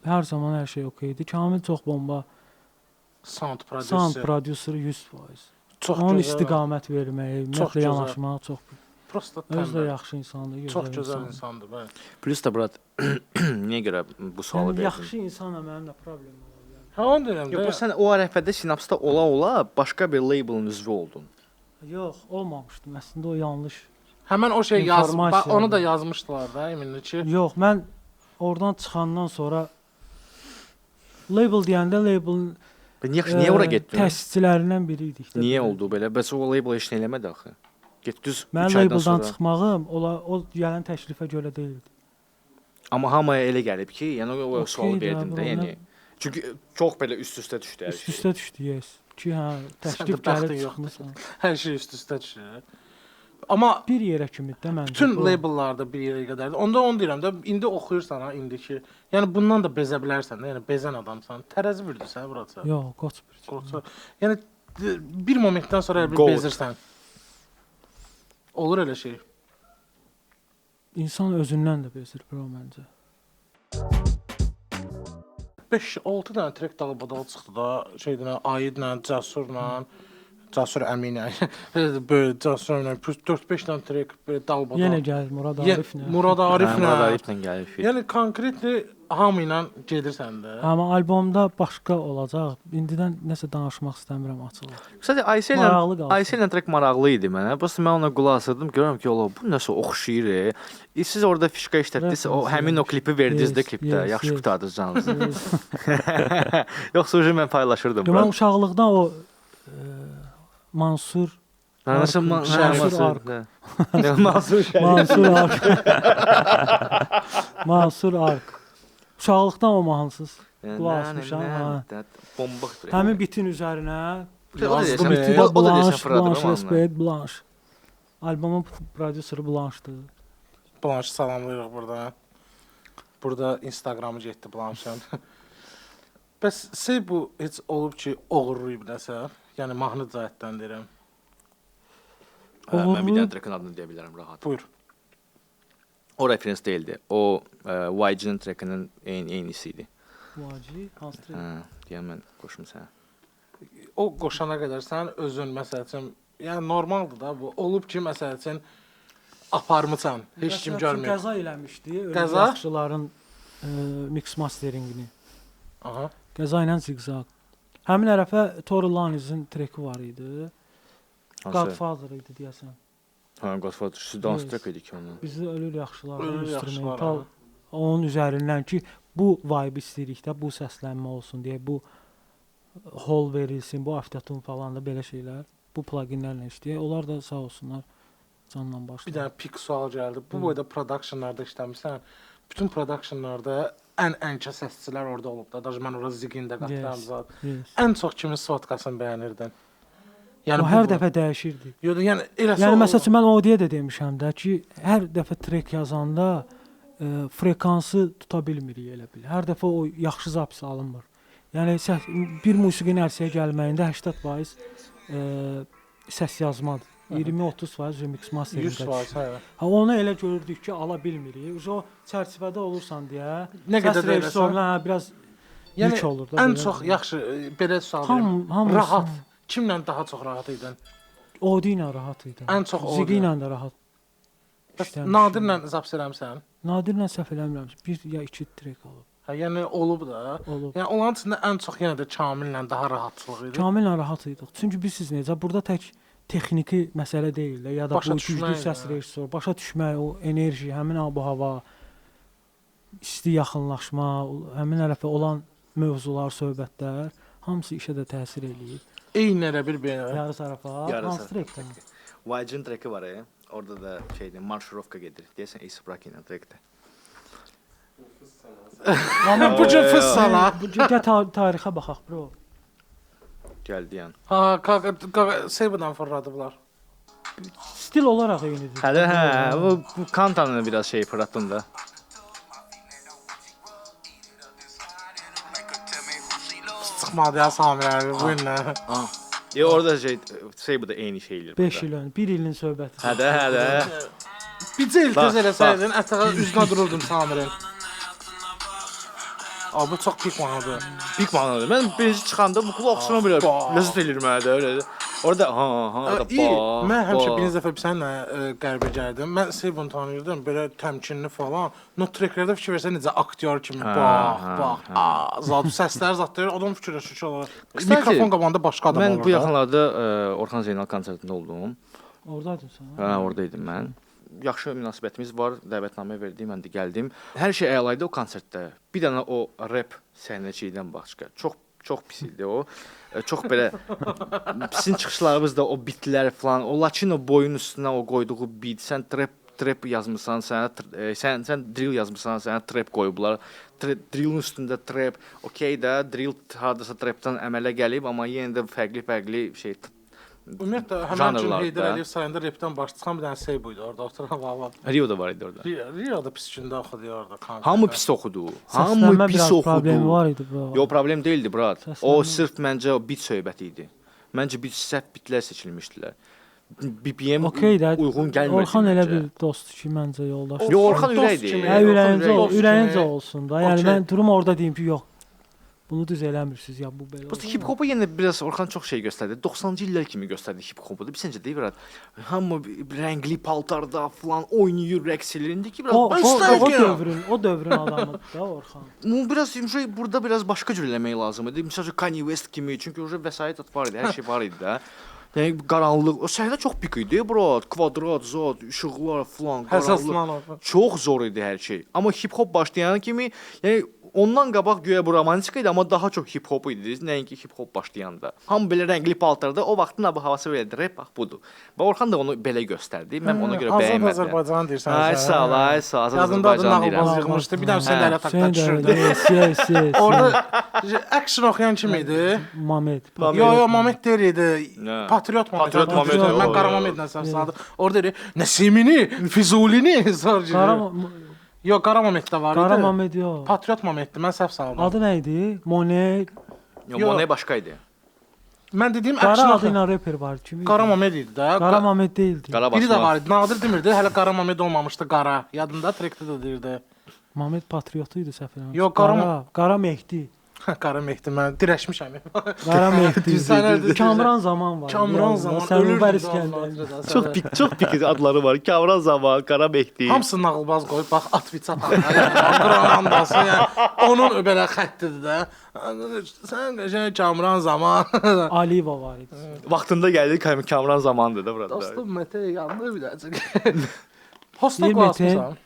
hər zaman hər şey okeydir. Kamil çox bomba sound sound prodüser. prodüseri 100%. Çox Onun gözəl. istiqamət verməyi, Çox ümumiyyətlə gözəl. yanaşmağı çox. Prosta Özü də tənbəl. yaxşı insandır, gözəl Çox gözəl insandır. insandır, bəli. Plus da Murat, niyə görə bu sualı Yəni verdin? yaxşı insanla mənim nə problemim ola bilər? Hə, onu deyirəm Yox, də. sən o ərəfədə sinapsda ola başqa bir labelin üzvü oldun. Yox, olmamışdım. Əslində o yanlış. Həmən o şey yaz, İnformasiya onu da var. yazmışdılar da əminli ki. Yox, mən oradan çıxandan sonra label deyəndə labelin Niyə ora getdin? təsisçilərindən biri idik də. Niyə oldu belə? Bəs o label heç nə eləmədi axı. Get düz 3 Mən aydan labeldan sonra. çıxmağım o gələn təklifə görə deyildi. Amma hamıya elə gəlib ki, yəni o Okey sual də, verdim də, bro, yəni. Çünki çox belə üst-üstə düşdü hər şey. Üst-üstə düşdü, yes. Ki hə, təklif bəxtin gəlib yoxdur. çıxmısan. Hər şey üst-üstə düşür. Amma Bir yerə kimi də məncə. bütün bu. labellarda bir yerə qədərdir. Onda onu deyirəm də, indi oxuyursan ha, indiki. Yəni bundan da bezə bilərsən də, yəni bezən adamsan. Tərəzi vurdusan burası. Yox, qoç bir. Qorxsa. Yəni bir momentdən sonra elə bir Goat. bezirsən. Olur elə şey. İnsan özündən də bezir bro məncə. 5-6 dənə trek dalbadal çıxdı da, şeydən Aidlə, Cəsurla, Cəsur Əminə. Böyle Cəsurla 4-5 dənə trek belə dalbadal. Yenə gəlir Murad Ariflə. Murad Ariflə. Murad Ariflə gəlib. Yəni konkretli hamı ilə gedirsən də. Amma albomda başqa olacaq. İndidən nəsə danışmaq istəmirəm açıq. Sadəcə Maraqlı qalsın. Aysellə trek maraqlı idi mənə. Bəs mən ona qulaq asırdım, görürəm ki, ola bu nəsə oxşayır. Siz orada fişka işlətdiniz, o həmin o klipi verdiniz də Yes, klipdə. yes, Yaxşı yes. qurtardınız canınızı. Yoxsa mən paylaşırdım. Mən uşaqlıqdan o Mansur Nəsə Mansur Ark. Mansur Şərif. Mansur Ark. Mansur Ark. Uşaqlıqdan o mahnısız. Qulaq asmışam, ha. Bombaqdır. Həmin bitin üzərinə Yazdım, biti o də da deyəsən Blanche, Fırat Blanche romanı. Respect, Blanche. Albomun prodüseri Blanche'dır. Blanche salamlayırıq burada. Burada Instagramı getdi Blanche'ın. Bəs bu heç olub ki, oğurlayıb nəsə? Yəni mahnı cəhətdən deyirəm. Mən bir dənə trekin adını deyə bilərəm rahat. Buyur. O referens deyildi. O YG-nin trekinin eynisi idi. Vaci, hansı trek? Deyəm mən qoşum sənə. O qoşana qədər sən özün məsəl üçün, yəni normaldır da bu. Olub ki, məsəl üçün aparmısan, heç kim görmür. Qəza eləmişdi. Qəza? Yaxşıların mix masteringini. Aha. Qəza ilə Zigzag. Həmin ərəfə Tory Lanez'in treki var idi. Godfather idi deyəsən. Ha, Godfather siz dance track idi ki onun. Bizdə ölür yaxşılar, Ölür instrumental yaxşılar, onun üzərindən ki, bu vibe istəyirik də, bu səslənmə olsun deyə, bu hol verilsin, bu avtotune falan da belə şeylər, bu pluginlərlə işləyir. Onlar da sağ olsunlar canla Bir başla. dənə pik sual gəldi. Bu boyda productionlarda işləmirsən. Bütün productionlarda ən səsçilər orada olub da. Daha mən ora Zigin də qatdım zat. Yes. Ən çox kimin sotkasını bəyənirdin? Yəni O hər dəfə dəyişirdi. Yox, yəni eləsə Yəni məsəl üçün mən o deyə də demişəm də ki, hər dəfə trek yazanda frekansı tuta bilmirik elə bil. Hər dəfə o yaxşı zapis alınmır. Yəni bir musiqinin ərsəyə gəlməyində 80% səs yazmadır. 20-30% remix mastering. 100% hə. Ha onu elə görürdük ki, ala bilmirik. O çərçivədə olursan deyə Nə qədər də rejissorla biraz Yəni yük olur da. ən belə. çox yaxşı belə sual verim. hamısı Rahat. Kimlə daha çox rahat idin? Odi ilə rahat idi. Ən çox Odi. Zigi ilə də rahat. Bəs işləmişdim. Nadirlə zaps eləmisən? Nadirlə səhv eləmirəm. 1 ya 2 trek olub. Hə, yəni olub da. Olub. Yəni onların içində ən çox yenə də Kamillə daha rahatçılıq idi. Kamillə rahat idik. Çünki bilirsiniz necə, burada tək texniki məsələ deyil də, ya da Başa bu güclü düşmək, səs hə. rejissoru, başa düşmək, o enerji, həmin ab-hava, isti yaxınlaşma, həmin tərəfə olan mövzular, söhbətlər, hamısı işə də təsir eləyir. Eyni elə bir belə. Yarı zarafat, Yarı hansı zarafat. trekdən? YG-nin treki var ya. Orada da şeydi, marşrovka gedir. Deyəsən Ace Rocky ilə trekdə. Amma bu cür fıssala. Bu tarixə baxaq, bro. Gəldi yəni. Ha, Sebadan fırladıblar. Stil olaraq eynidir. Hələ bu Kantanın biraz şey fırlatdım da. Çıxmadı ya Samir abi bu ilə. Orada şey bu da eyni şeydir. 5 il ön, 1 ilin söhbəti. Hədə. Bir il Bax, tez eləsəydin, ətrafa üzünə dururdum Samirin. Abi bu çox pik mahnıdır. Pik mahnıdır. Mən birinci çıxanda bu qulaqçına belə ləzzət eləyir mənə də öyle. Orada orada Mən həmişə birinci dəfə sənlə qərbə gəldim. Mən Sebunu tanıyırdım, belə təmkinli falan. Not treklərdə fikir versən necə aktyor kimi bax. Zat səslər zatlayır, adam fikirləşir ki, olar. Mikrofon qabağında başqa adam olur. Mən bu yaxınlarda Orxan Zeynal konsertində oldum. Oradaydın sən? Hə, oradaydım mən. Yaxşı münasibətimiz var, dəvətnamə verdi, mən də gəldim. Hər şey əla idi o konsertdə. Bir dənə o rap səhnəçidən başqa. Çox pis idi o. Çox belə sizin çıxışlarınız da o bitlər falan, o Latino boyun üstünə o qoyduğu beat, sən trap yazmısan, sən drill yazmısan, sənə trap qoyublar. Drillin üstündə trap. Okay də, drill hardasa trapdan əmələ gəlib, amma yenə də fərqli şey. Ümumiyyətlə həmin gün Heydər Əliyev sayında repdən baş çıxan bir dənə şey buydu orada oturan valla. Rio da var idi orada. Rio da pis gündə oxudu orada. Hamı pis oxudu. Hamı Hamı pis oxudu. Problemi var idi bu. Yox, problem deyildi, brat. O sırf məncə o bit söhbəti idi. Məncə səhv bitlər seçilmişdilər. BPM uyğun gəlmədi. Orxan elə bir dostdur ki, məncə yoldaş. Yox, Orxan ürəkdir. Ürəyincə olsun da. Yəni mən durum orada deyim ki, yox. Bunu düz eləmirsiniz ya, bu belə. Bu hip-hopa yenə biraz Orxan çox şey göstərdi. 90-cı illər kimi göstərdi hip-hopu. Bilsəncə deyir brat. Hamı rəngli paltarda falan oynayır, rəqs eləyir. İndiki biraz o dövrün adamıdır da Orxan. Bu biraz burada biraz başqa cür eləmək lazımdır. Məsələn Kanye West kimi, çünki o vəsait var idi, hər şey var idi də. Yəni qaranlıq, o səhnə çox pik idi, brat. Kvadrat, zat, işıqlar falan, qaranlıq. Çox zor idi hər şey. Amma hip-hop başlayan kimi, yəni ondan qabaq güya bu romantik idi, amma daha çox hip-hop idi, nəinki hip-hop başlayanda. Hamı belə rəngli paltarda, o vaxtın havası belə rap bax budur. Və Orxan da onu belə göstərdi. Mən ona görə bəyənmədim. Azərbaycan deyirsən. Ay sağ ol, Azərbaycan deyirəm. Yığmışdı. Bir dənə sən də elə takta düşürdü. Yes. Orada action oxuyan kim idi? Mamet. Yo, Mamet deyil idi. Patriot Mamet. Mən Qara Mametlə səsladım. Orada deyir, Nəsimini, Füzulini sorğu. Yox, Qara Mamet də var idi. Qara Mamet yox. Patriot Mametdir, mən səhv saldım. Adı nə idi? Monet. Yox, Monet başqa idi. Mən dediyim Qara action adıyla rapper var. Kim idi? Qara Mamet idi də. Qara Mamet deyildi. Biri də var idi. Nadir demirdi, hələ Qara Mamet olmamışdı, Qara. Yadında trekdə də deyirdi. Mamet patriotu idi səhv eləmirəm. Yox, Qara Mehdi. Qara Mehdi mən dirəşmişəm. Qara Mehdi. Sənədir. Kamran zaman var. Kamran zaman Sərvar ölür. İskəndər. Çox pik adları var. Kamran Zaman, Qara Mehdi. Hamısı nağılbaz qoyub bax at viçat. Qurandası yəni onun belə xəttidir də. Sən qəşəng Kamran Zaman. Aliyeva var idi. Vaxtında gəldi Kamran Zamandır da burada. Dostum Mete yandı biləcək. Hosta Bir qulaqmısan?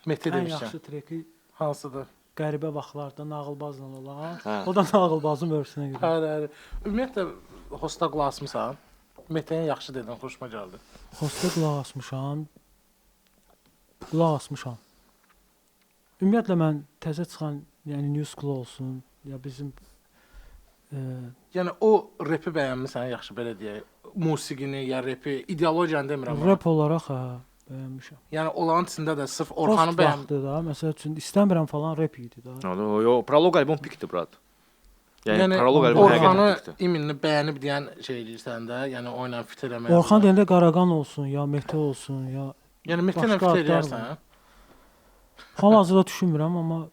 Mete Ən demişəm. yaxşı treki Hansıdır? qəribə vaxtlarda nağılbazla olan. Hə. O da nağılbazın örüsünə görə. Hələ. Ümumiyyətlə hosta qulaqmısan? Mete'nin yaxşı dedin, xoşuma gəldi. Hosta qulaq asmışam. Qulaq asmışam. Ümumiyyətlə mən təzə çıxan, yəni New School olsun, ya bizim Yəni o rapi bəyənmisən, yaxşı belə deyək. Musiqini ya rapi, ideologiyanı demirəm. rap olaraq bəyənmişəm. Yəni onların içində də sırf Orxanı Post bəyən. vaxtı da, məsəl üçün istəmirəm falan rap idi da. Yo, prolog albom pikdir, brat. Yəni Yəni prolog albom Orxanı həqiqətən pikdir. iminini bəyənib deyən şey edirsən də, yəni o ilə fit eləmək. Orxan deyəndə Qaraqan olsun, ya Mete olsun, ya yəni Mete ilə başqa fit adlar eləyərsən. hal-hazırda düşünmürəm, amma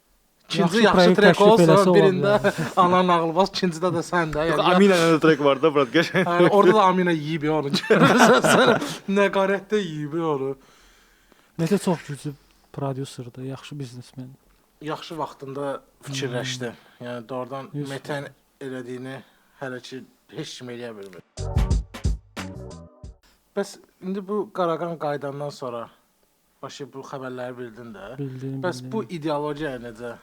İkinci yaxşı yaxşı proyekt trek təklif eləsə olsa, ola birində bilər. Ana nağılbaz, ikincidə də sən də. Yəni Aminə də trek var da, brat. Qəşəng. yəni, orada da Aminə yeyib onu görürsən sən. Nəqarətdə yeyib onu. Mete çox güclü prodüserdir, yaxşı biznesmen. Yaxşı vaxtında fikirləşdi. Yəni doğrudan Yüz Mete'nin elədiyini hələ ki heç kim eləyə bilmir. Bəs indi bu Qaraqan qaydandan sonra başı bu xəbərləri bildin də. Bildim. Bəs bu ideologiya necə?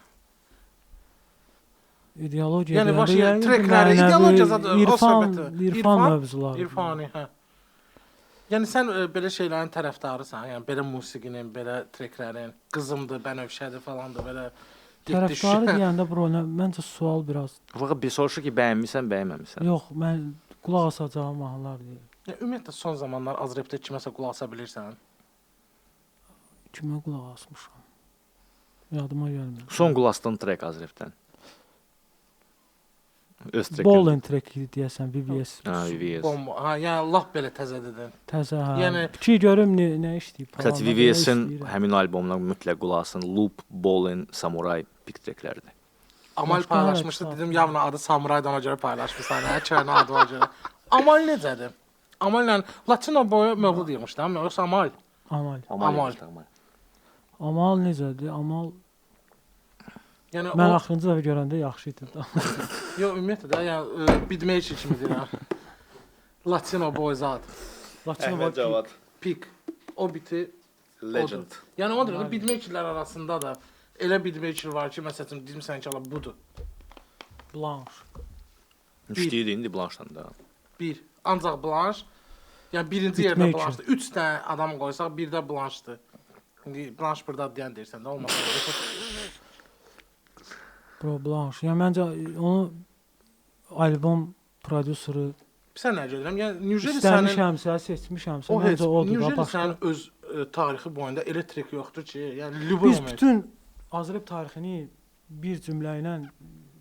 ideologiya Yəni deyəndə başı yəqin ki, trekləri, mənəvi, ideologiya zaten o İrfan söhbəti. İrfan mövzuları. İrfani, hə. Yəni sən belə şeylərin tərəfdarısan, yəni belə musiqinin, belə treklərin, qızımdır, bənövşədir falandır, belə Tərəfdarı deyəndə bro, məncə sual biraz. Fakat bir soruşur ki, bəyənmisən, bəyənməmisən. Yox, mən qulaq asacağım mahnılar deyil. Yəni ümumiyyətlə son zamanlar Azrepdə kiməsə qulaq asa bilirsən? Kimə qulaq asmışam? Yadıma gəlmir. Son qulastın trek Azrefdən. Öz trek. Bollen track idi deyəsən, VVS. Ha, VVS. Bomba. Ha, yəni lap belə təzə dedin. Təzə, hə. Yəni- Fikir görüm nə işləyib. Kстати, falan, VVS-in nə istəyirəm. həmin albomuna mütləq qulaq asın. Loop, Bollen, Samurai pik treklərdir. Amal Başqa paylaşmışdı, hərəkət dedim var. yavna adı Samuraydı ona görə paylaşmışsan, hə, çayına adı ona görə. Amal necədir? Amallə Latino boyu məğlub yığmışdı, hə, yoxsa Amal? Amal. Amal. Amal necədir? Amal Yəni mən o, axırıncı dəfə görəndə yaxşı idi da. yox ümumiyyətlə də, yəni Beatmaker kimi deyirəm. Latino boy zat. Laçın Əhməd Cavad. Pik. O biti. Legend. Yəni o deyirəm, beatmakerlər arasında da elə beatmaker var ki, məsələn, deyirsən ki, ala budur. Blanche. Müştiydi indi Blanchdan da. Bir. Ancaq Blanche. Yəni birinci yerdə Beatmaker. Blanche'dır. 3 dənə adam qoysaq, bir də Blanche'dır. İndi Blanche burada deyən deyirsən də olmaz. Bro Blanche. Yəni məncə onu albom prodüseri Sən nə gedirəm? Yəni Nigeri sənin istəmişəmsə, seçmişəmsə, o heç məncə odur da Nigeri başqa. sənin öz tarixi boyunda elə trek yoxdur ki, yəni любой Biz moment. bütün Azərbaycan tarixini bir cümlə ilə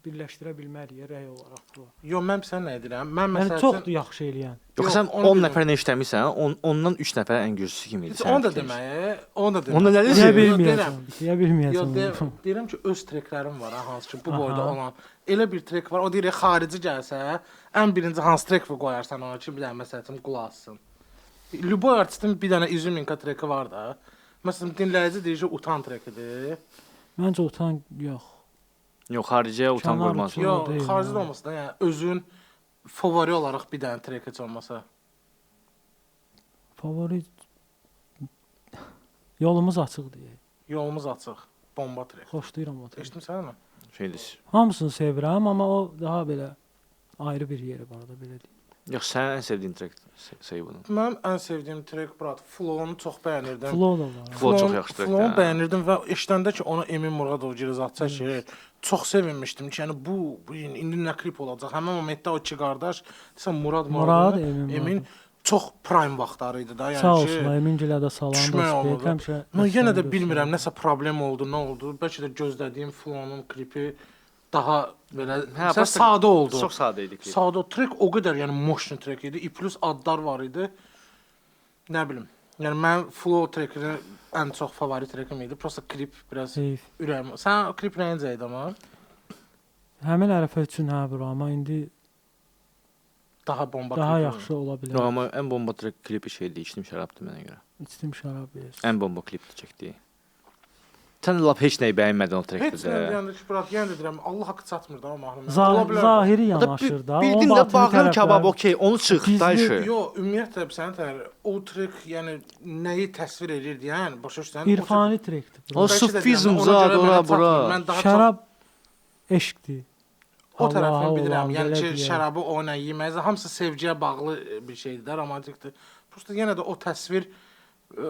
birləşdirə bilmərik rəy olaraq bu. Yox, mən sən nə edirəm? Mən Yəni məsələn çoxdur yaxşı eləyən. Yox, Yox, sən onu 10 bilmirəm. nəfərlə işləmirsən, ondan 3 nəfər ən güclüsü kimi idi. onu da deməyə, onu da deməyə. Onda nə Deyə deyirsən? bilməyəcəm. Deyə Yox, bilməyəcəm. deyirəm ki, öz treklərim var, ha, hansı ki bu Aha. boyda olan. Elə bir trek var, o deyir xarici gəlsə, ən birinci hansı trek qoyarsan ona ki, bir dənə məsələn qulaq assın. Любой artistin bir dənə izüminka treki var da. Məsələn, dinləyici deyir ki, utan trekidir. Məncə utan yox. Yox, xariciyə utan Kənar qoymaz. üçün. Yox, deyil, xaricdə ha. olmasa da, yəni özün favori olaraq bir dənə trek heç olmasa. Favori yolumuz açıqdır. Yolumuz açıq. Bomba trek. Xoşlayıram o treki. Eşitmisən onu? Şeydir. Hamısını sevirəm, amma o daha belə ayrı bir yeri var da belə deyim. Yox, sənin ən sevdiyin trek say bunu. Mənim ən sevdiyim trek brat, Flow-unu çox bəyənirdim. Flow da var. Flow çox yaxşı trek. Flow-unu bəyənirdim və eşidəndə ki, ona Emin Muradov girizat çəkir. Çox sevinmişdim ki, yəni bu indi nə klip olacaq. Həmin momentdə o iki qardaş, desən Murad, Emin çox prime vaxtları idi da, Sağ yəni olsun, ki. Emin gilə də salam düşmək oldu dostum. da. Həmişə. Mən yenə də bilmirəm nəsə problem oldu, nə oldu. Bəlkə də gözlədiyim Flow-nun klipi daha belə Hə, sadə oldu. Çox sadə idi ki. Sadə trek o qədər, yəni motion trek idi. Plus adlar var idi. Nə bilim. Yəni mən Flow trekini ən çox favori trekim idi. Prosta klip biraz Heyf. ürəyim. Sən klip nəyincə idi amma? Həmin ərəfə üçün hə bura, amma indi Daha bomba. daha klipi. yaxşı ola Yox, bilər. amma ən bomba trek klipi şeydi, içdim şərabdır mənə görə. İçdim şərab yes. Ən bomba klipdir çəkdi. Sən lap heç nəyi bəyənmədin o trekdə Heç də. nə deyəndə ki, bura yenə də deyirəm, Allah haqqı çatmır da o mahnı. Zahiri yanaşır da. Bildin də bağrım kabab okey, onu çıx Gizli- dayışı. Yox, ümumiyyətlə sən tər o trek, yəni nəyi təsvir edir deyən, başa düşürsən? İrfani trekdir. O bura. sufizm zad ora bura. Mən daha Şərab eşqdir. o tərəfini Allaha bilirəm. olan, Yəni belə ki, deyək. şərabı o ilə yeməyiz, hamısı sevgiyə bağlı bir şeydir də, romantikdir. Prosta yenə də o təsvir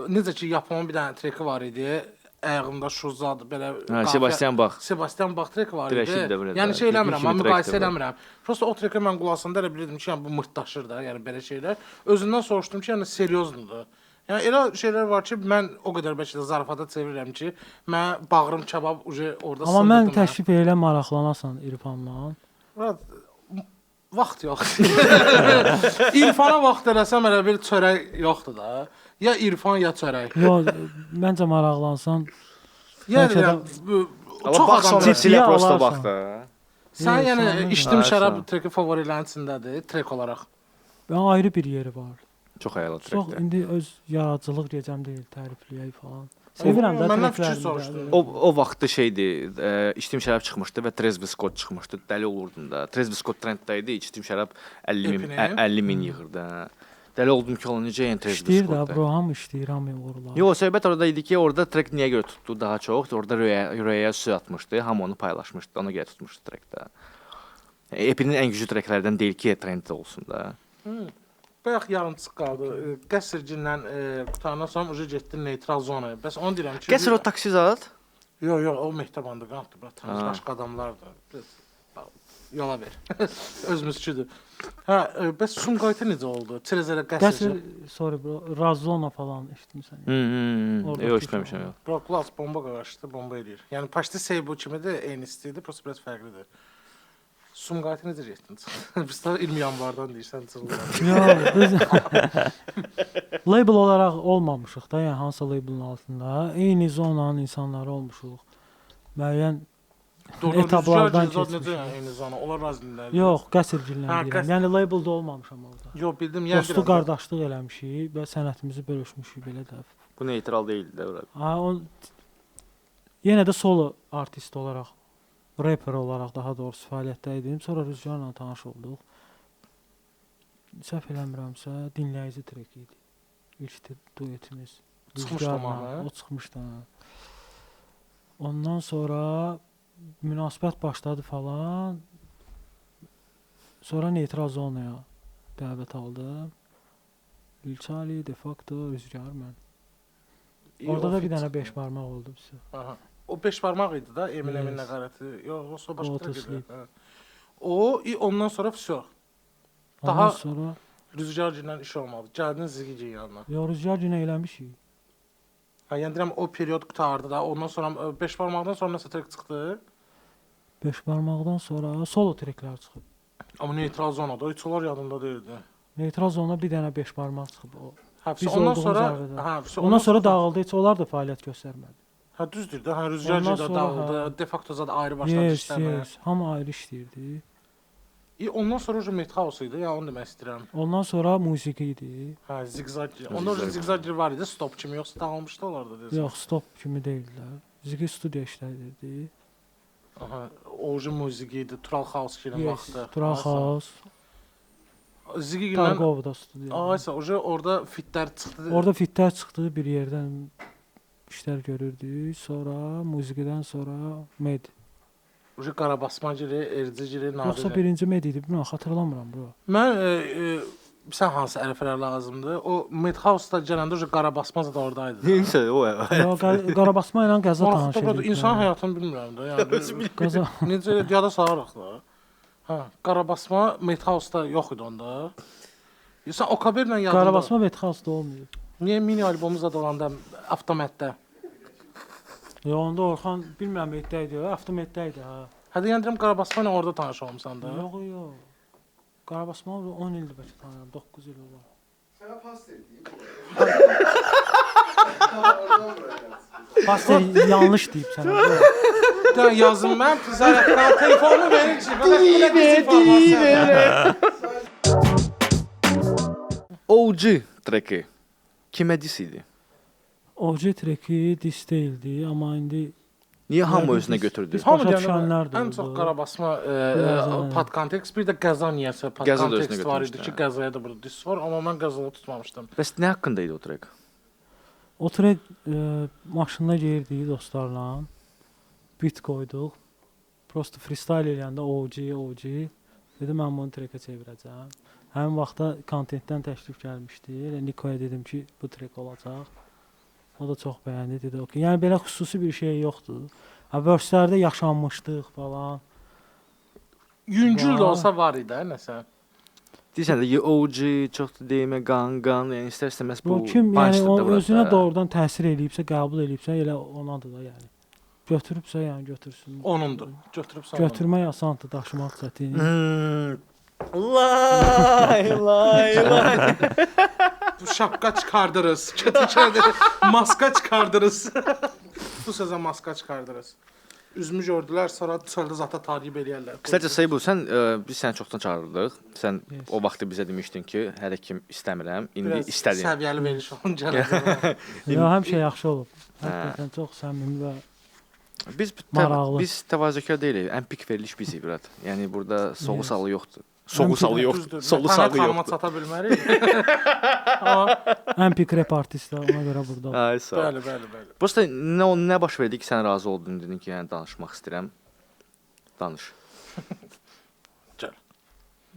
necə ki, Yaponun bir dənə treki var idi. Ayağında şuzadı belə Hə, Sebastian Bach. Sebastian Bach treki var idi. Dirəşib də belə Yəni də, şey eləmirəm, kimi amma trek də müqayisə var. eləmirəm. Prosta o treki mən qulaq asanda elə bilirdim ki, yəni bu mırtdaşır da, yəni belə şeylər. Özündən soruşdum ki, yəni seriozdur. Yəni elə şeylər var ki, mən o qədər bəlkə də zarafata çevirirəm ki, mən bağrım kabab uje orada Amma mən sındırdım. təşrif elə maraqlanasan İrfanla. Vaxt yox. İrfana vaxt eləsəm elə bir çörək yoxdur da. Ya İrfan ya çörək. Yox, məncə maraqlansan. Yəni Bəlkə də- Amma çox bax adam sonra var. silə Ciddiyə prosta alarsan. bax da. Sən Yox, yəni sən içdim Aysan. şərab treki favorilərin içindədir, trek olaraq. Ben ayrı bir yeri var. Çox əla Çox trekdir. indi öz yaradıcılıq gecəm deyil, tərifləyək falan. Sevirəm də Məndən fikir trəklərini soruşdun. də. O vaxtda şeydi, içdim şərab çıxmışdı və Trezvi Scott çıxmışdı. Dəli olurdum da. Trezvi Scott trendddə idi, içdim şərab 50 min, Epinin? 50 min yığırdı. hə. Dəli oldum ki, onun necə yəni Trezvi İşləyir də, Scott. bro, hamı işləyir, hamı uğurlar. Yox, söhbət orada idi ki, orada trek niyə görə tutdu daha çox? Orada Röyə su atmışdı, hamı onu paylaşmışdı, ona görə tutmuşdu trekdə. Epinin ən güclü treklərdən deyil ki, trenddə olsun da. Bayaq yarımçıq qaldı. Qəsrcinlə qutarandan sonra ucu getdi neytral zonaya. Bəs onu deyirəm ki, Gəsir o taksi zat. Yox, yox, o mehtabandı, qandı, bura Ha. tanış başqa adamlardır. Biz yola ver. Özümüzçüdür. Hə, bəs Sumqayıta necə oldu? Trezərə Qəsr, qəsrcin. sorry bro, Razona falan eşitmisən. Yox, eşitməmişəm yox. Bura qulaq bomba qarışdı, bomba eləyir. Yəni Paşti Seybu kimidir, eyni istəyirdi, prosta biraz fərqlidir. Sumqayıta necə getdin? Biz də 20 yanvardan deyirsən çıxırlar. Yox, biz label olaraq olmamışıq da, yəni hansısa labelin altında. Eyni zonanın insanları olmuşuq. Müəyyən Etaplardan keçmiş. keçmişik. Necə yəni eyni zona? Onlar razıdırlar. yox, qəsrgillə Ha, deyirəm. qəsr- Yəni labeldə olmamışam orada. Yox, bildim, yəni Dostu qardaşlıq eləmişik və sənətimizi bölüşmüşük belə də. Bu neytral deyildi də ora. Ha, yenə də solo artist olaraq, rapper olaraq daha doğrusu fəaliyyətdə idim. Sonra Rüzgarla tanış olduq. Səhv eləmirəmsə, dinləyici trek idi. İlk duetimiz. Çıxmışdı Rüzgarla, mahnı? o çıxmışdı. Ha. Ondan sonra münasibət başladı falan. Sonra neytral zonaya dəvət aldım. Lilçali, de facto, Rüzgar mən. Orada da bir dənə 5 barmaq oldu bizə. Aha. O 5 barmaq idi da, Eminemin Yes. nəqarəti. Yox, o başqa Lotus trek idi. Sleep. Hə. O, ondan sonra vəsə. Ondan Daha- sonra Rüzgarcıyla iş olmadı. Gəldin Zigicin yanına. ya Rüzgar günə eləmişik. Ha, yəni deyirəm o period qutardı da. Ondan sonra 5 barmaqdan sonra nəsə trek çıxdı. 5 barmaqdan sonra solo treklər çıxıb. Amma neytral zonada heç onlar yadımda deyildi. Neytral zona bir dənə 5 barmaq çıxıb o. Hə, Biz ondan olduğumuz sonra əvvəldə. hə, Ondan sonra dağıldı, heç onlar da fəaliyyət göstərmədi. hə düzdür də. Hə, Rüzgarcı Ondan da sonra, dağıldı. hə. De facto zad ayrı başladı Yes, işləməyə. yes. Hamı ayrı işləyirdi. Ondan sonra o Met House idi. Ya onu demək istəyirəm. Ondan sonra musiqi idi. Hə, Zigzag. Onda Zigzag. Zigzag var idi. Stop kimi yoxsa dağılmışdı onlar da deyirsən. Yox, stop kimi deyildilər. Zigi studiya işlədirdi. Aha, orijinal musiqi idi. Tural House kimi Yes, vaxtı. Turan House, Zigi ilə Targovda studiya. Aysa orada fitlər çıxdı. Orada fitlər çıxdı, bir yerdən işlər görürdük. Sonra musiqidən sonra Med. Ucu Qarabasma giri, Erci giri, Yoxsa Nadir. birinci Med idi, bilmirəm, xatırlamıram bro. Mən sən hansı ərəfələr lazımdır? O Met House-da gələndə ucu Qarabasma da oradaydı. Neysə, o. Yox, Qarabasma ilə Qəza Ona tanış xatırladı. edik. İnsan həyatını bilmirəm də. Yəni Qəza. necə yada salırıq da. Hə, Qarabasma Met House-da yox idi onda. İnsan Okaberlə yadında. Qarabasma Metxasda olmuyor. Niyə mini albomumuz da olanda avtomatda? Ya onda Orxan bilmirəm Meddə idi, avtomatda idi ha. Hə deyən deyirəm Qarabasma ilə orada tanış olmusan da. Yox, yox. Qarabasma 10 ildir bəlkə tanıyıram, 9 il olar. Sana pas verdiğim Pastel yanlış deyib sənə. bro. Da yazın mən zarafat telefonumu verin ki, OG treki kimə dis idi? OG treki dis deyildi, amma indi Niyə hamı Yəni özünə biz- götürdü? biz- Hamı Başa deyəndə düşənlər də ən oldu. çox Qarabasma Qəza. podkontekst, bir də Qəza niyəsə Qəza da özünə podkontekst var idi götürmüşdü, ki, Qəzaya da burada dis var, amma mən Qəzada tutmamışdım. Bəs nə haqqında idi o trek? o trek maşında geyirdik dostlarla. Bit qoyduq. Prosta freestyle eləyəndə OG. Dedim mən bunu trekə çevirəcəm. Həmin vaxtda kontentdən təklif gəlmişdi. Elə Nikoya dedim ki, bu trek olacaq. O da çox bəyəndi, dedi okey. Yəni belə xüsusi bir şey yoxdur. Verselərdə yaşanmışdıq falan. Yüngül də Vay. olsa var idi, nəsə. Deyirsən də OG çoxdur demə qan, yəni istər-istəməz bu Bu kim yəni punch-dır o da burada. özünə doğrudan təsir eləyibsə, qəbul eləyibsə, elə onadır da yəni. Götürübsə yəni götürsün. Onundur. Götürüb sağ. Götürmək asandır, daşımaq çətin. Lay. Bu şapka çıxardırız. Maska çıxardırız. Bu sözə maska çıxardırız. Üzümü gördülər, sonra çöldə zata tarif eləyərlər. Qısaca Seybu, sən biz səni çoxdan çağırırdıq. Sən o vaxtı bizə demişdin ki, hər kim istəmirəm, indi istədim. Səviyyəli veriş olun gələcək. Ya həmişə yaxşı olub. Həqiqətən çox səmimi və maraqlı. Biz təvazökar deyilik. Ən pik veriliş bizik, brat. Yəni burada soğu salı yoxdur. Soğu salı yoxdur. Soğu salı Xanıma yoxdur. çata bilmərik. Ən pik rep artistlər ona görə burada. Ay sağ ol. Bəli. Prosta nə baş verdi ki, sən razı oldun, dedin ki, yəni danışmaq istəyirəm. Danış.